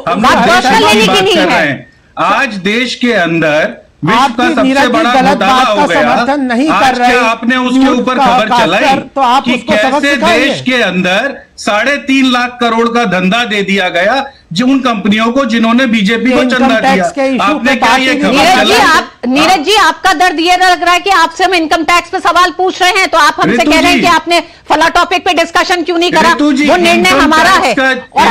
हम पर्सनल लेने की नहीं है। आज देश के अंदर विश्व का सबसे बड़ा घोटाला हो गया, आज क्या आपने उसके ऊपर खबर चलाई कि कैसे देश के अंदर 3.5 लाख करोड़ का धंधा दे दिया गया जो उन कंपनियों को जिन्होंने बीजेपी को चंदा दिया? आपने क्या ये खबर चलाई?
नीरज जी, आपका दर्द ये लग रहा है कि आपसे हम इनकम टैक्स पे सवाल पूछ रहे हैं तो आप हमसे कह रहे हैं कि आपने फला टॉपिक पे डिस्कशन क्यों नहीं करा? वो निर्णय हमारा है और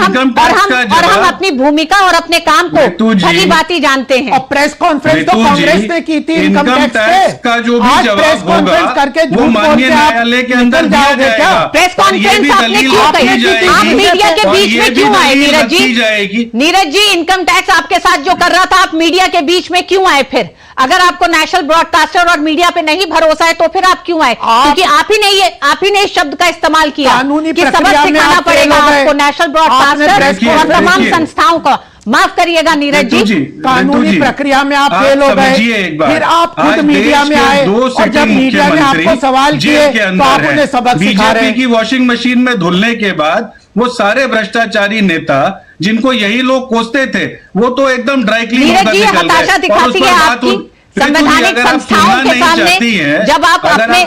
हम अपनी भूमिका और अपने काम को भली बात जानते हैं।
और प्रेस कॉन्फ्रेंस तो कांग्रेस ने की थी इनकम टैक्स
का जो भी जवाब होगा वो माननीय न्यायालय के अंदर दिया जाएगा।
प्रेस कॉन्फ्रेंस आपने क्यों हुए? आप मीडिया के बीच में क्यों आए नीरज जी?
जाएगी।
नीरज जी, इनकम टैक्स आपके साथ जो कर रहा था, आप मीडिया के बीच में क्यों आए फिर? अगर आपको नेशनल ब्रॉडकास्टर और मीडिया पे नहीं भरोसा है तो फिर आप क्यों आए? क्योंकि आप ही ने इस शब्द का इस्तेमाल किया कि सबक सिखाना पड़ेगा आपको नेशनल ब्रॉडकास्टर और तमाम संस्थाओं को। माफ करिएगा नीरज जी,
कानूनी प्रक्रिया में आप फेल हो गए, फिर आप खुद मीडिया में आए और जब मीडिया ने आपको सवाल किए तो आप उन्हें सबक सिखा रहे हैं।
बीजेपी की वॉशिंग मशीन में धुलने के बाद वो सारे भ्रष्टाचारी नेता जिनको यही लोग कोसते थे वो तो एकदम ड्राई क्लीन होकर निकल गए।
हताशा दिखाती है आपकी संवैधानिक संस्थाओं के सामने। जब आप अपने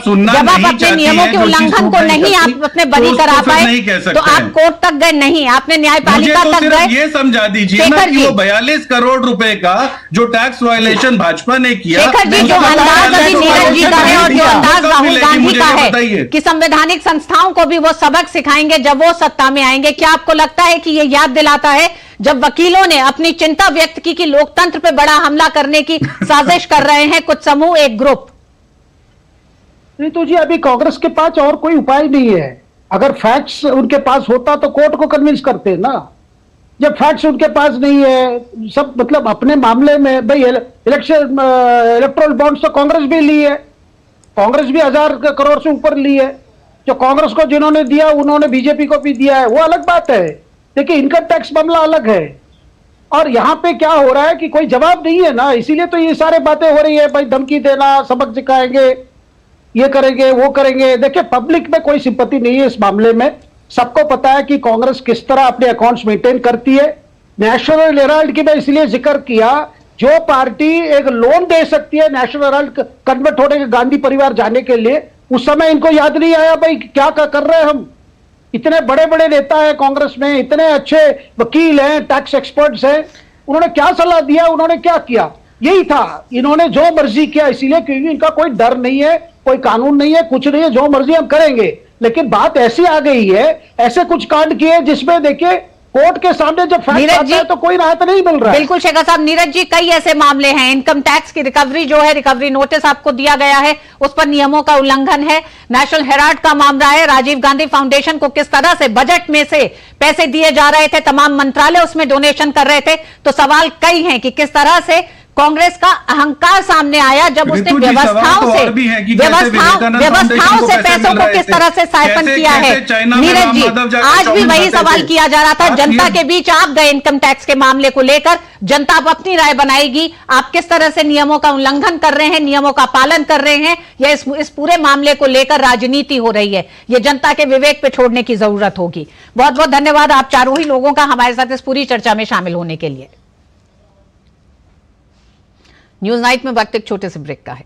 नियमों के उल्लंघन को नहीं आप अपने बरी करा पाए तो आप कोर्ट तक गए नहीं, आपने न्यायपालिका तक गए।
ये समझा दीजिए ना कि वो 42 करोड़ रुपए का जो टैक्स वायलेशन भाजपा ने किया,
शेखर जी, जो अंदाज अभी नीरज जी का है और जो अंदाज राहुल गांधी का है कि संवैधानिक संस्थाओं को भी वो सबक सिखाएंगे जब वो सत्ता में आएंगे, क्या आपको लगता है कि ये याद दिलाता है जब वकीलों ने अपनी चिंता व्यक्त की कि लोकतंत्र पे बड़ा हमला करने की साजिश कर रहे हैं कुछ समूह, एक ग्रुप?
नहीं तो जी, अभी कांग्रेस के पास और कोई उपाय नहीं है। अगर फैक्ट्स उनके पास होता तो कोर्ट को कन्विंस करते ना। जब फैक्ट्स उनके पास नहीं है, सब मतलब अपने मामले में भाई इलेक्शन इलेक्टोरल बॉन्ड्स तो कांग्रेस भी ली है, कांग्रेस भी 1000 करोड़ से ऊपर ली है। जो कांग्रेस को जिन्होंने दिया उन्होंने बीजेपी को भी दिया है, वो अलग बात है। देखिए, इनकम टैक्स मामला अलग है और यहाँ पे क्या हो रहा है कि कोई जवाब नहीं है ना, इसीलिए तो ये सारे बातें हो रही है। भाई धमकी देना, सबक सिखाएंगे, ये करेंगे, वो करेंगे। देखिए, पब्लिक में कोई सिंपैथी नहीं है इस मामले में। सबको पता है कि कांग्रेस किस तरह अपने अकाउंट्स मेंटेन करती है। नेशनल हेराल्ड की मैं इसलिए जिक्र किया, जो पार्टी एक लोन दे सकती है नेशनल हेराल्ड कन्वर्ट होने के गांधी परिवार जाने के लिए, उस समय इनको याद नहीं आया भाई क्या कर रहे हैं हम। इतने बड़े बड़े नेता हैं कांग्रेस में, इतने अच्छे वकील हैं, टैक्स एक्सपर्ट्स हैं, उन्होंने क्या सलाह दिया, उन्होंने क्या किया? यही था, इन्होंने जो मर्जी किया, इसीलिए क्योंकि इनका कोई डर नहीं है, कोई कानून नहीं है, कुछ नहीं है, जो मर्जी हम करेंगे। लेकिन बात ऐसी आ गई है, ऐसे कुछ कांड किए जिसमें देखिए कोर्ट के सामने जब फैसला आता है तो कोई राहत नहीं मिल रहा है।
बिल्कुल शेखर साहब, नीरज जी, कई ऐसे मामले हैं। इनकम टैक्स की रिकवरी जो है, रिकवरी नोटिस आपको दिया गया है, उस पर नियमों का उल्लंघन है। नेशनल हेराल्ड का मामला है, राजीव गांधी फाउंडेशन को किस तरह से बजट में से पैसे दिए जा रहे थे, तमाम मंत्रालय उसमें डोनेशन कर रहे थे। तो सवाल कई हैं कि किस तरह से कांग्रेस का अहंकार सामने आया जब उसने व्यवस्थाओं से पैसों को किस तरह से साइफन किया है। नीरज जी, आज भी वही सवाल किया जा रहा था, जनता के बीच आप गए इनकम टैक्स के मामले को लेकर, जनता अब अपनी राय बनाएगी। आप किस तरह से नियमों का उल्लंघन कर रहे हैं, नियमों का पालन कर रहे हैं, या इस पूरे मामले को लेकर राजनीति हो रही है, ये जनता के विवेक पे छोड़ने की जरूरत होगी। बहुत बहुत धन्यवाद आप चारों ही लोगों का हमारे साथ इस पूरी चर्चा में शामिल होने के लिए। न्यूज नाइट में वक्त एक छोटे से ब्रेक का है।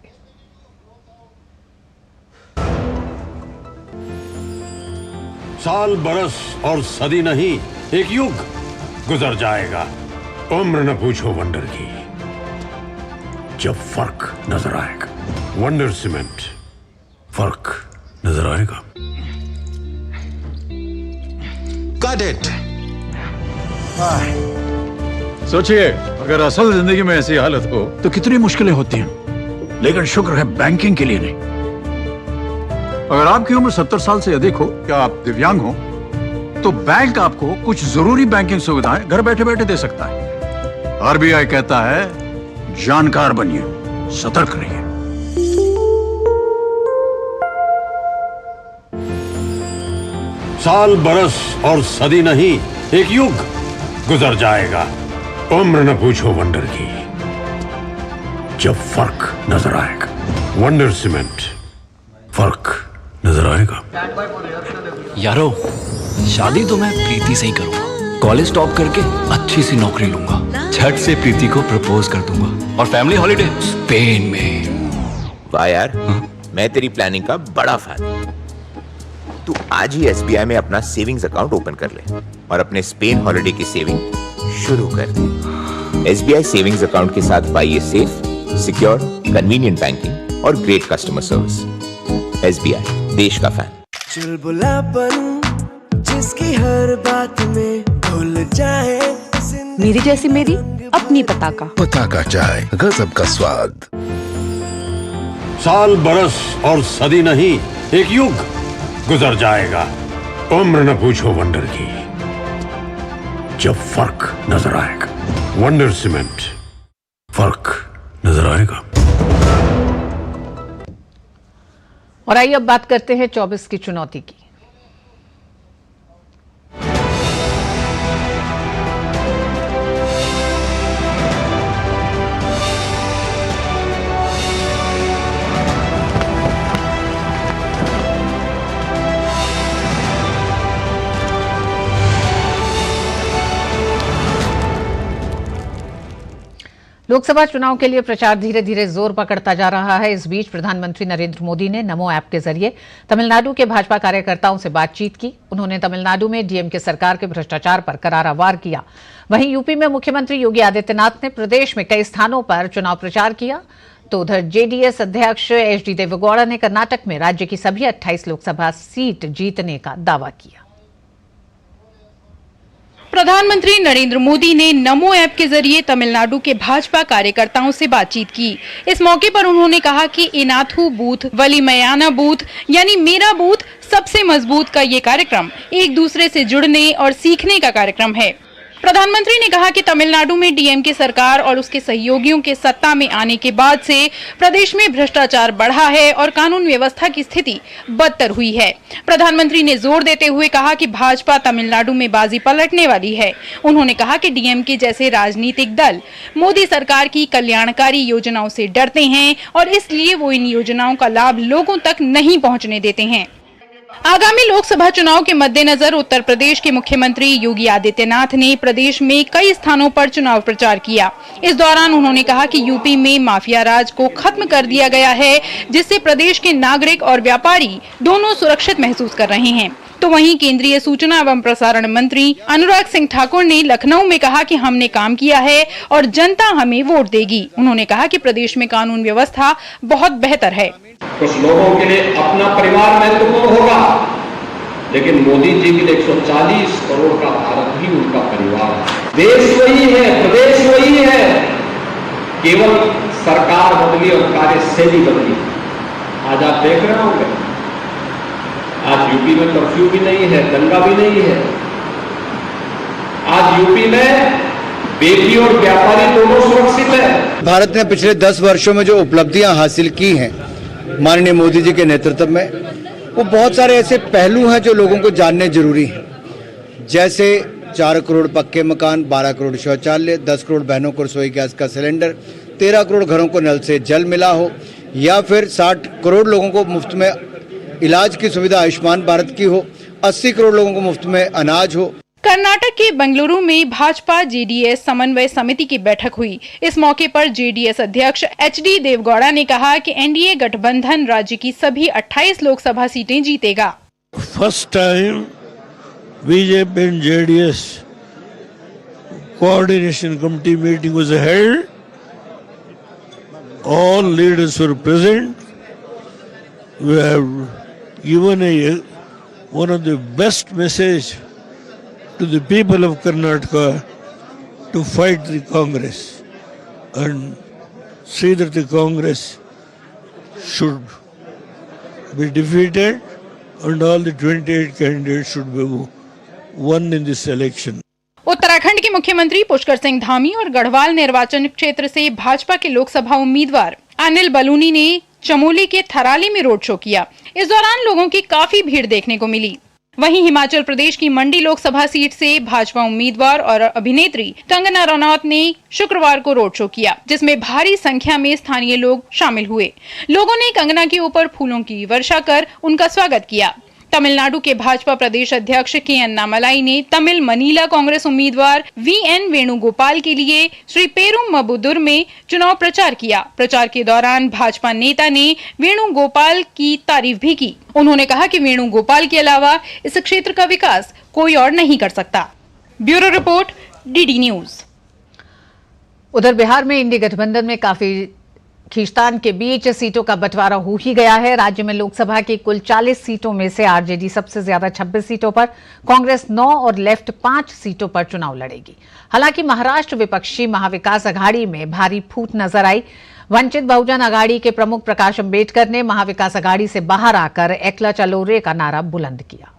साल, बरस और सदी नहीं, एक युग गुजर जाएगा। उम्र न पूछो वंडर की, जब फर्क नजर आएगा। वंडर सीमेंट, फर्क नजर आएगा।
Got it.
सोचिए, अगर असल जिंदगी में ऐसी हालत हो तो कितनी मुश्किलें होती हैं, लेकिन शुक्र है बैंकिंग के लिए नहीं। अगर आपकी उम्र 70 साल से अधिक हो या आप दिव्यांग हो तो बैंक आपको कुछ जरूरी बैंकिंग सुविधाएं घर बैठे बैठे दे सकता है। आरबीआई कहता है, जानकार बनिए, सतर्क रहिए।
साल, बरस और सदी नहीं, एक युग गुजर जाएगा। उम्र न पूछो वंडर की, जब फर्क नजर आएगा। वंडर सीमेंट, फर्क नजर आएगा।
यारो, शादी तो मैं प्रीति से ही करूंगा। कॉलेज टॉप करके अच्छी सी नौकरी लूंगा, झट से प्रीति को प्रपोज कर दूंगा और फैमिली हॉलिडे स्पेन में।
वाह यार, मैं तेरी प्लानिंग का बड़ा फैन हूं। तू आज ही एसबीआई में अपना सेविंग्स अकाउंट ओपन कर ले और अपने स्पेन हॉलिडे की सेविंग शुरू कर दे। एसबीआई सेविंग्स अकाउंट के साथ पाइए सेफ, सिक्योर, कन्वीनियंट बैंकिंग और ग्रेट कस्टमर सर्विस। एसबीआई, देश का फैन।
चुलबुलापन जिसकी हर बात में भूल जाए।
मेरी जैसी मेरी अपनी
पताका चाय, गजब का स्वाद।
साल, बरस और सदी नहीं, एक युग गुजर जाएगा। उम्र न पूछो वंडर की, जब फर्क नजर आएगा। वंडर सीमेंट, फर्क नजर आएगा।
और आइए अब बात करते हैं 24 की चुनौती की। लोकसभा चुनाव के लिए प्रचार धीरे धीरे जोर पकड़ता जा रहा है। इस बीच प्रधानमंत्री नरेंद्र मोदी ने नमो ऐप के जरिए तमिलनाडु के भाजपा कार्यकर्ताओं से बातचीत की। उन्होंने तमिलनाडु में डीएमके सरकार के भ्रष्टाचार पर करारा वार किया। वहीं यूपी में मुख्यमंत्री योगी आदित्यनाथ ने प्रदेश में कई स्थानों पर चुनाव प्रचार किया। तो उधर जेडीएस अध्यक्ष एचडी देवेगौड़ा ने कर्नाटक में राज्य की सभी 28 लोकसभा सीट जीतने का दावा किया।
प्रधानमंत्री नरेंद्र मोदी ने नमो ऐप के जरिए तमिलनाडु के भाजपा कार्यकर्ताओं से बातचीत की। इस मौके पर उन्होंने कहा कि इनाथू बूथ वलीमयाना बूथ यानी मेरा बूथ सबसे मजबूत का ये कार्यक्रम एक दूसरे से जुड़ने और सीखने का कार्यक्रम है। प्रधानमंत्री ने कहा कि तमिलनाडु में डीएमके सरकार और उसके सहयोगियों के सत्ता में आने के बाद से प्रदेश में भ्रष्टाचार बढ़ा है और कानून व्यवस्था की स्थिति बदतर हुई है। प्रधानमंत्री ने जोर देते हुए कहा कि भाजपा तमिलनाडु में बाजी पलटने वाली है। उन्होंने कहा कि डीएमके जैसे राजनीतिक दल मोदी सरकार की कल्याणकारी योजनाओं से डरते हैं और इसलिए वो इन योजनाओं का लाभ लोगों तक नहीं पहुँचने देते हैं। आगामी लोकसभा चुनाव के मद्देनजर उत्तर प्रदेश के मुख्यमंत्री योगी आदित्यनाथ ने प्रदेश में कई स्थानों पर चुनाव प्रचार किया। इस दौरान उन्होंने कहा कि यूपी में माफिया राज को खत्म कर दिया गया है, जिससे प्रदेश के नागरिक और व्यापारी दोनों सुरक्षित महसूस कर रहे हैं। तो वहीं केंद्रीय सूचना एवं प्रसारण मंत्री अनुराग सिंह ठाकुर ने लखनऊ में कहा कि हमने काम किया है और जनता हमें वोट देगी। उन्होंने कहा कि प्रदेश में कानून व्यवस्था बहुत बेहतर है।
कुछ लोगों के लिए अपना परिवार महत्वपूर्ण होगा, लेकिन मोदी जी के लिए 140 करोड़ का भारत भी उनका परिवार है। देश वही है, प्रदेश वही है, केवल सरकार बदली और कार्यशैली बदली। आज आप देख रहे होंगे, आज यूपी में कर्फ्यू भी नहीं है, दंगा भी नहीं है। आज यूपी में बेटी और व्यापारी दोनों सुरक्षित है।
भारत ने पिछले 10 वर्षों में जो उपलब्धियां हासिल की हैं माननीय मोदी जी के नेतृत्व में, वो बहुत सारे ऐसे पहलू हैं जो लोगों को जानने जरूरी हैं। जैसे 4 करोड़ पक्के मकान, 12 करोड़ शौचालय, 10 करोड़ बहनों को रसोई गैस का सिलेंडर, 13 करोड़ घरों को नल से जल मिला हो, या फिर 60 करोड़ लोगों को मुफ्त में इलाज की सुविधा आयुष्मान भारत की हो, 80 करोड़ लोगों को मुफ्त में अनाज हो।
कर्नाटक के बेंगलुरु में भाजपा जेडीएस समन्वय समिति की बैठक हुई। इस मौके पर जेडीएस अध्यक्ष एचडी देवेगौड़ा ने कहा कि एनडीए गठबंधन राज्य की सभी 28 लोकसभा सीटें जीतेगा।
First time BJP and JDS coordination committee meeting was held. All leaders were present. We have given one of the best message to the people of Karnataka to fight the Congress and see that the Congress should be defeated and all the 28 candidates should be won in this election.
Uttarakhand के मुख्यमंत्री पुष्कर सिंह धामी और गढ़वाल निर्वाचन क्षेत्र से भाजपा के लोकसभा उम्मीदवार अनिल बलूनी ने चमोली के थराली में रोड शो किया। इस दौरान लोगों की काफी भीड़ देखने को मिली। वहीं हिमाचल प्रदेश की मंडी लोकसभा सीट से भाजपा उम्मीदवार और अभिनेत्री कंगना रनौत ने शुक्रवार को रोड शो किया, जिसमें भारी संख्या में स्थानीय लोग शामिल हुए। लोगों ने कंगना के ऊपर फूलों की वर्षा कर उनका स्वागत किया। तमिलनाडु के भाजपा प्रदेश अध्यक्ष के अन्नामलाई ने तमिल मनीला कांग्रेस उम्मीदवार वीएन वेणुगोपाल के लिए श्री पेरुम मबुदुर में चुनाव प्रचार किया। प्रचार के दौरान भाजपा नेता ने वेणुगोपाल की तारीफ भी की। उन्होंने कहा कि वेणुगोपाल के अलावा इस क्षेत्र का विकास कोई और नहीं कर सकता। Bureau report, DD news.
उधर बिहार में इंडी गठबंधन में काफी खींचतान के बीच सीटों का बंटवारा हो ही गया है। राज्य में लोकसभा की कुल 40 सीटों में से आरजेडी सबसे ज्यादा 26 सीटों पर, कांग्रेस 9 और लेफ्ट 5 सीटों पर चुनाव लड़ेगी। हालांकि महाराष्ट्र विपक्षी महाविकास अघाड़ी में भारी फूट नजर आई। वंचित बहुजन अघाड़ी के प्रमुख प्रकाश अम्बेडकर ने महाविकास अघाड़ी से बाहर आकर एकला चलो रे का नारा बुलंद किया।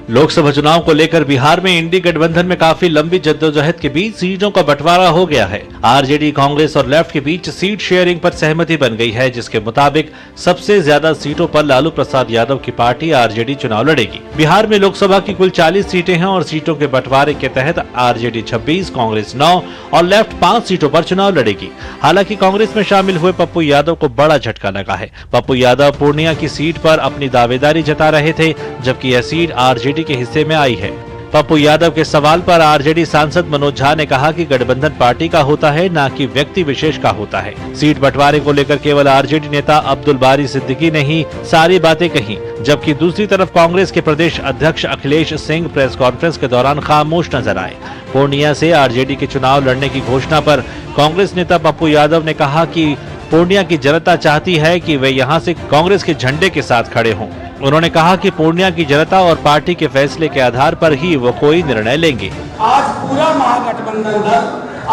लोकसभा चुनाव को लेकर बिहार में इंडी गठबंधन में काफी लंबी जद्दोजहद के बीच सीटों का बंटवारा हो गया है। आरजेडी, कांग्रेस और लेफ्ट के बीच सीट शेयरिंग पर सहमति बन गई है, जिसके मुताबिक सबसे ज्यादा सीटों पर लालू प्रसाद यादव की पार्टी आरजेडी चुनाव लड़ेगी। बिहार में लोकसभा की कुल 40 सीटें हैं और सीटों के बंटवारे के तहत आरजेडी 26, कांग्रेस 9 और लेफ्ट 5 सीटों पर चुनाव लड़ेगी। हालांकि कांग्रेस में शामिल हुए पप्पू यादव को बड़ा झटका लगा है। पप्पू यादव पूर्णिया की सीट पर अपनी दावेदारी जता रहे थे, जबकि यह सीट आरजेडी के हिस्से में आई है। पप्पू यादव के सवाल पर आरजेडी सांसद मनोज झा ने कहा कि गठबंधन पार्टी का होता है, न कि व्यक्ति विशेष का होता है। सीट बंटवारे को लेकर केवल आरजेडी नेता अब्दुल बारी सिद्दीकी ने ही सारी बातें कही, जबकि दूसरी तरफ कांग्रेस के प्रदेश अध्यक्ष अखिलेश सिंह प्रेस कॉन्फ्रेंस के दौरान खामोश नजर आए। पूर्णिया से आरजेडी के चुनाव लड़ने की घोषणा पर कांग्रेस नेता पप्पू यादव ने कहा कि पूर्णिया की जनता चाहती है कि वे यहां से कांग्रेस के झंडे के साथ खड़े हों। उन्होंने कहा कि पूर्णिया की जनता और पार्टी के फैसले के आधार पर ही वो कोई निर्णय लेंगे।
आज पूरा महागठबंधन दल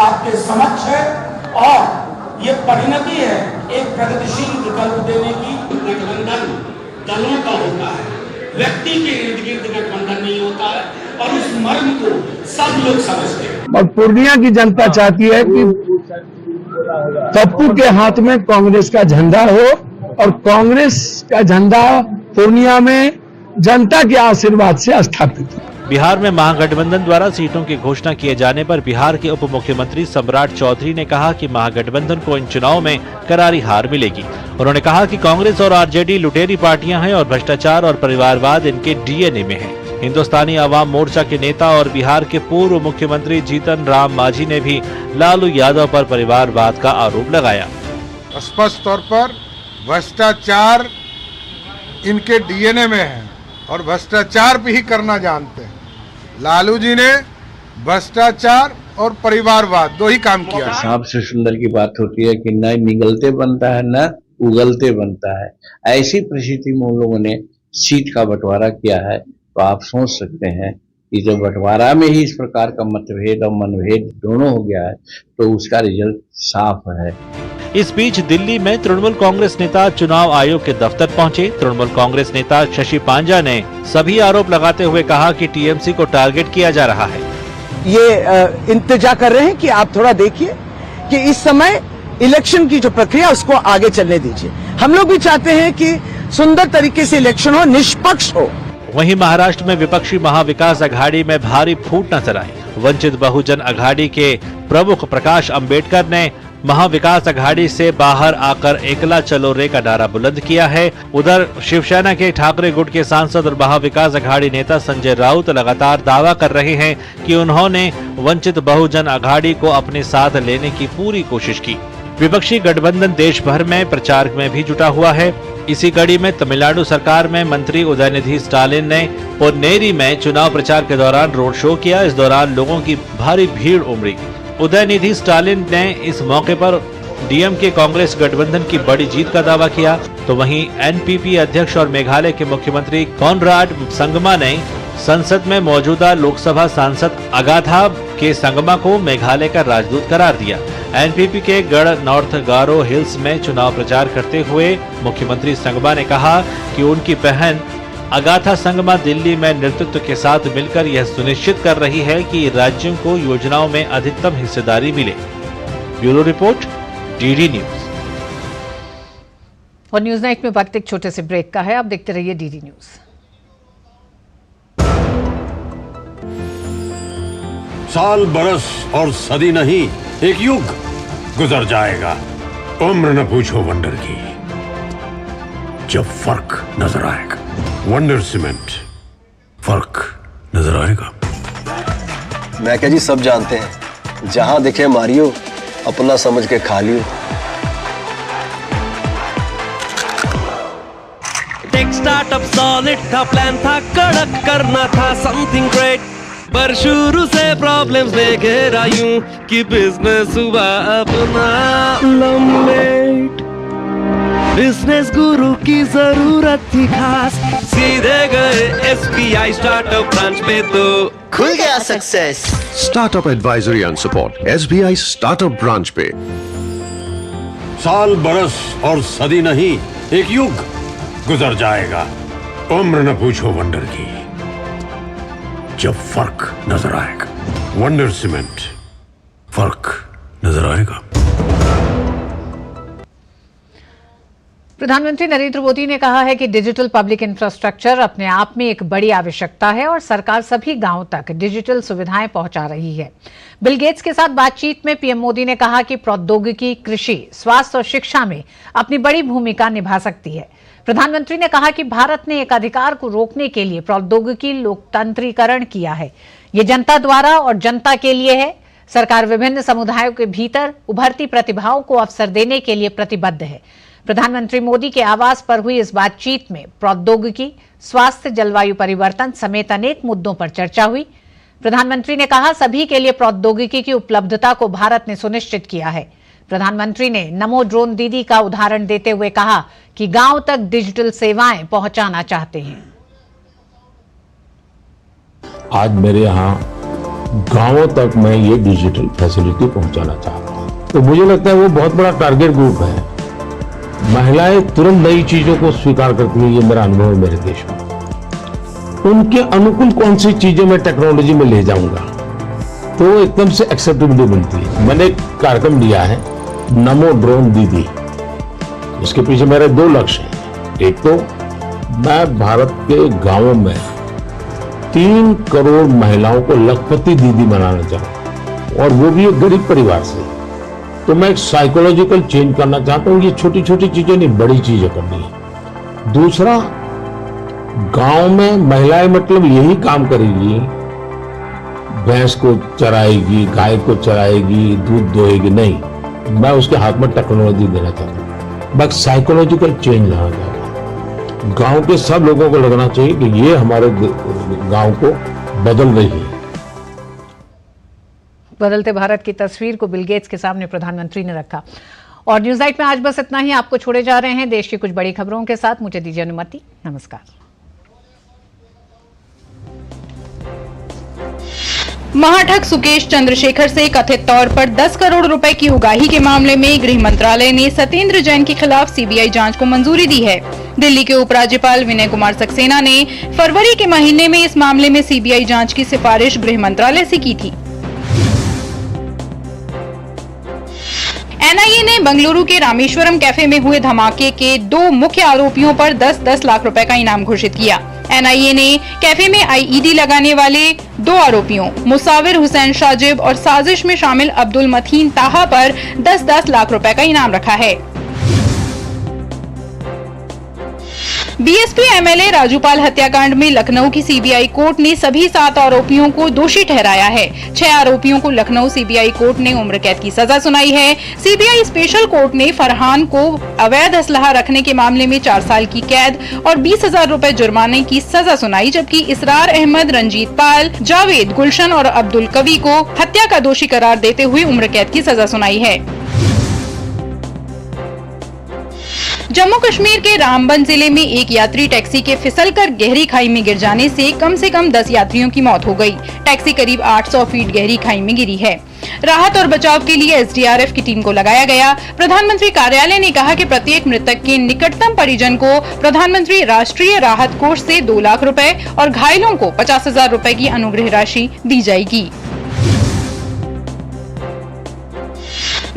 आपके समक्ष है और ये परिणति है एक प्रगतिशील विकल्प देने की। गठबंधन दलों का होता है, व्यक्ति के इर्द गिर्द गठबंधन नहीं होता है और उस मर्म को सब लोग समझते हैं।
और पूर्णिया की जनता चाहती है कि पप्पू के हाथ में कांग्रेस का झंडा हो और कांग्रेस का झंडा पूर्णिया में जनता के आशीर्वाद से स्थापित हो।
बिहार में महागठबंधन द्वारा सीटों की घोषणा किए जाने पर बिहार के उप मुख्यमंत्री सम्राट चौधरी ने कहा कि महागठबंधन को इन चुनाव में करारी हार मिलेगी। उन्होंने कहा कि कांग्रेस और आरजेडी लुटेरी पार्टियां हैं और भ्रष्टाचार और परिवारवाद इनके डीएनए में है। हिंदुस्तानी अवाम मोर्चा के नेता और बिहार के पूर्व मुख्यमंत्री जीतन राम मांझी ने भी लालू यादव पर परिवारवाद का आरोप लगाया।
स्पष्ट तौर पर भ्रष्टाचार इनके डीएनए में है और भ्रष्टाचार भी ही करना जानते हैं। लालू जी ने भ्रष्टाचार और परिवारवाद दो ही काम किया।
सांप से सुंदर की बात होती है कि न निगलते बनता है न उगलते बनता है। ऐसी परिस्थिति में उन लोगों ने सीट का बंटवारा किया है, तो आप सोच सकते हैं कि जब बंटवारा में ही इस प्रकार का मतभेद और मनभेद दोनों हो गया है तो उसका रिजल्ट साफ है।
इस बीच दिल्ली में तृणमूल कांग्रेस नेता चुनाव आयोग के दफ्तर पहुंचे। तृणमूल कांग्रेस नेता शशि पांजा ने सभी आरोप लगाते हुए कहा कि टीएमसी को टारगेट किया जा रहा है।
ये इंतजार कर रहे हैं कि आप थोड़ा देखिए कि इस समय इलेक्शन की जो प्रक्रिया उसको आगे चलने दीजिए। हम लोग भी चाहते हैं कि सुंदर तरीके से इलेक्शन हो, निष्पक्ष हो।
वहीं महाराष्ट्र में विपक्षी महाविकास अघाड़ी में भारी फूट नजर आई। वंचित बहुजन अघाड़ी के प्रमुख प्रकाश अंबेडकर ने महाविकास अघाड़ी से बाहर आकर एकला चलो रे का नारा बुलंद किया है। उधर शिवसेना के ठाकरे गुट के सांसद और महाविकास अघाड़ी नेता संजय राउत लगातार दावा कर रहे हैं कि उन्होंने वंचित बहुजन अघाड़ी को अपने साथ लेने की पूरी कोशिश की। विपक्षी गठबंधन देश भर में प्रचार में भी जुटा हुआ है। इसी कड़ी में तमिलनाडु सरकार में मंत्री उदयनिधि स्टालिन ने पोन्नेरी में चुनाव प्रचार के दौरान रोड शो किया। इस दौरान लोगों की भारी भीड़ उमड़ी। उदयनिधि स्टालिन ने इस मौके पर डीएमके कांग्रेस गठबंधन की बड़ी जीत का दावा किया, तो वहीं एनपीपी अध्यक्ष और मेघालय के मुख्यमंत्री कॉनराड संगमा ने संसद में मौजूदा लोकसभा सांसद अगाथा के संगमा को मेघालय का राजदूत करार दिया। एनपीपी के गढ़ नॉर्थ गारो हिल्स में चुनाव प्रचार करते हुए मुख्यमंत्री संगमा ने कहा कि उनकी बहन अगाथा संगमा दिल्ली में नेतृत्व के साथ मिलकर यह सुनिश्चित कर रही है कि राज्यों को योजनाओं में अधिकतम हिस्सेदारी मिले। Bureau report, DD news.
और न्यूज नाइट में वक्त एक छोटे से ब्रेक का है। आप देखते रहिए डीडी न्यूज।
साल, बरस और सदी नहीं, एक युग गुजर जाएगा। उम्र न पूछो वंडर की, जब फर्क नजर आएगा। वंडर सीमेंट, फर्क नजर आएगा।
मैं क्या जी, सब जानते हैं, जहां दिखे मारियो, अपना समझ के खा लियो।
टेक स्टार्टअप सॉलिड था, प्लान था कड़क, करना था समथिंग ग्रेट, पर शुरू से प्रॉब्लम्स देखे यूं कि बिजनेस हुआ अपना लंबेट। बिजनेस गुरु की जरूरत थी खास, सीधे गए एसबीआई स्टार्टअप ब्रांच पे तो खुल गया success.
Startup advisory and support SBI startup branch पे। साल, बरस और सदी नहीं, एक युग गुजर जाएगा। उम्र न पूछो वंडर की, जब फर्क नजर आएगा। वंडर सीमेंट, फर्क नजर आएगा।
प्रधानमंत्री नरेंद्र मोदी ने कहा है कि डिजिटल पब्लिक इंफ्रास्ट्रक्चर अपने आप में एक बड़ी आवश्यकता है और सरकार सभी गांवों तक डिजिटल सुविधाएं पहुंचा रही है। बिल गेट्स के साथ बातचीत में पीएम मोदी ने कहा कि प्रौद्योगिकी कृषि, स्वास्थ्य और शिक्षा में अपनी बड़ी भूमिका निभा सकती है। प्रधानमंत्री ने कहा कि भारत ने एक अधिकार को रोकने के लिए प्रौद्योगिकी लोकतंत्रीकरण किया है। ये जनता द्वारा और जनता के लिए है। सरकार विभिन्न समुदायों के भीतर उभरती प्रतिभाओं को अवसर देने के लिए प्रतिबद्ध है। प्रधानमंत्री मोदी के आवास पर हुई इस बातचीत में प्रौद्योगिकी, स्वास्थ्य, जलवायु परिवर्तन समेत अनेक मुद्दों पर चर्चा हुई। प्रधानमंत्री ने कहा, सभी के लिए प्रौद्योगिकी की उपलब्धता को भारत ने सुनिश्चित किया है। प्रधानमंत्री ने नमो ड्रोन दीदी का उदाहरण देते हुए कहा कि गांव तक डिजिटल सेवाएं पहुंचाना चाहते हैं।
आज मेरे यहाँ गांवों तक मैं ये डिजिटल फैसिलिटी पहुंचाना चाहता हूँ, तो मुझे लगता है वो बहुत बड़ा टारगेट ग्रुप है। महिलाएं तुरंत नई चीजों को स्वीकार करती हैं, ये मेरा अनुभव है मेरे देश में। उनके अनुकूल कौन सी चीजें मैं टेक्नोलॉजी में ले जाऊंगा तो एकदम से एक्सेप्टेबिलिटी बनती है। मैंने एक कार्यक्रम लिया है नमो ड्रोन दीदी, इसके पीछे मेरे दो लक्ष्य हैं। एक तो मैं भारत के गांवों में 3 करोड़ महिलाओं को लखपति दीदी बनाना चाहूँ, और वो भी एक गरीब परिवार से। तो मैं एक साइकोलॉजिकल चेंज करना चाहता हूँ। ये छोटी छोटी चीजें नहीं, बड़ी चीजें करनी है। दूसरा, गांव में महिलाएं मतलब यही काम करेगी, भैंस को चराएगी, गाय को चराएगी, दूध दोएगी, नहीं। मैं उसके हाथ में टेक्नोलॉजी देना चाहता हूँ, बस साइकोलॉजिकल चेंज लाना चाहता हूँ। गांव के सब लोगों को लगना चाहिए कि ये हमारे गांव को बदल रही है।
बदलते भारत की तस्वीर को बिल गेट्स के सामने प्रधानमंत्री ने रखा। और न्यूज नाइट में आज बस इतना ही। आपको छोड़े जा रहे हैं देश की कुछ बड़ी खबरों के साथ। मुझे दीजिए अनुमति। नमस्कार।
महाठग सुकेश चंद्रशेखर से कथित तौर पर 10 करोड़ रुपए की उगाही के मामले में गृह मंत्रालय ने सत्येंद्र जैन के खिलाफ सीबीआई जांच को मंजूरी दी है। दिल्ली के उपराज्यपाल विनय कुमार सक्सेना ने फरवरी के महीने में इस मामले में सीबीआई जांच की सिफारिश गृह मंत्रालय से की थी। एनआईए ने बंगलुरु के रामेश्वरम कैफे में हुए धमाके के 2 मुख्य आरोपियों पर 10-10 लाख रुपए का इनाम घोषित किया। एनआईए ने कैफे में आईईडी लगाने वाले 2 आरोपियों मुसाविर हुसैन शाजिब और साजिश में शामिल अब्दुल मतीन ताहा पर 10-10 लाख रुपए का इनाम रखा है। बीएसपी एमएलए राजूपाल हत्याकांड में लखनऊ की सीबीआई कोर्ट ने सभी 7 आरोपियों को दोषी ठहराया है। 6 आरोपियों को लखनऊ सीबीआई कोर्ट ने उम्र कैद की सजा सुनाई है। सीबीआई स्पेशल कोर्ट ने फरहान को अवैध असलहा रखने के मामले में 4 साल की कैद और 20,000 रुपए जुर्माने की सजा सुनाई, जबकि इसरार अहमद, रंजीत पाल, जावेद, गुलशन और अब्दुल कवी को हत्या का दोषी करार देते हुए उम्र कैद की सजा सुनाई है। जम्मू कश्मीर के रामबन जिले में एक यात्री टैक्सी के फिसलकर गहरी खाई में गिर जाने से कम 10 यात्रियों की मौत हो गई। टैक्सी करीब 800 फीट गहरी खाई में गिरी है। राहत और बचाव के लिए एसडीआरएफ की टीम को लगाया गया। प्रधानमंत्री कार्यालय ने कहा कि प्रत्येक मृतक के निकटतम परिजन को प्रधानमंत्री राष्ट्रीय राहत कोष से 2 लाख रुपए और घायलों को 50,000 रुपए की अनुग्रह राशि दी जाएगी।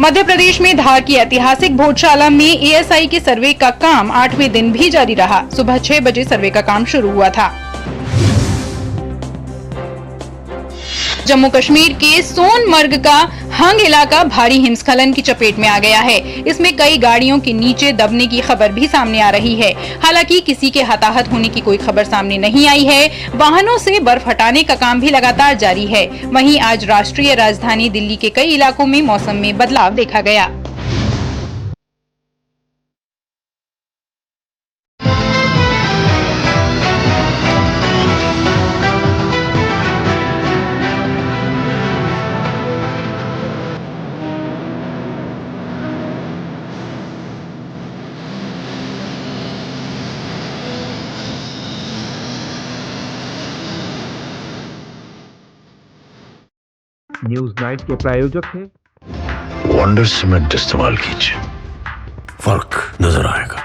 मध्य प्रदेश में धार की ऐतिहासिक भोजशाला में एएसआई के सर्वे का काम 8वें दिन भी जारी रहा। सुबह 6 बजे सर्वे का काम शुरू हुआ था। जम्मू कश्मीर के सोनमर्ग का हंग इलाका भारी हिमस्खलन की चपेट में आ गया है। इसमें कई गाड़ियों के नीचे दबने की खबर भी सामने आ रही है। हालांकि किसी के हताहत होने की कोई खबर सामने नहीं आई है। वाहनों से बर्फ हटाने का काम भी लगातार जारी है। वहीं आज राष्ट्रीय राजधानी दिल्ली के कई इलाकों में मौसम में बदलाव देखा गया।
न्यूज नाइट के प्रायोजक थे
वंडर सीमेंट इस्तेमाल कीजिए, फर्क नजर आएगा।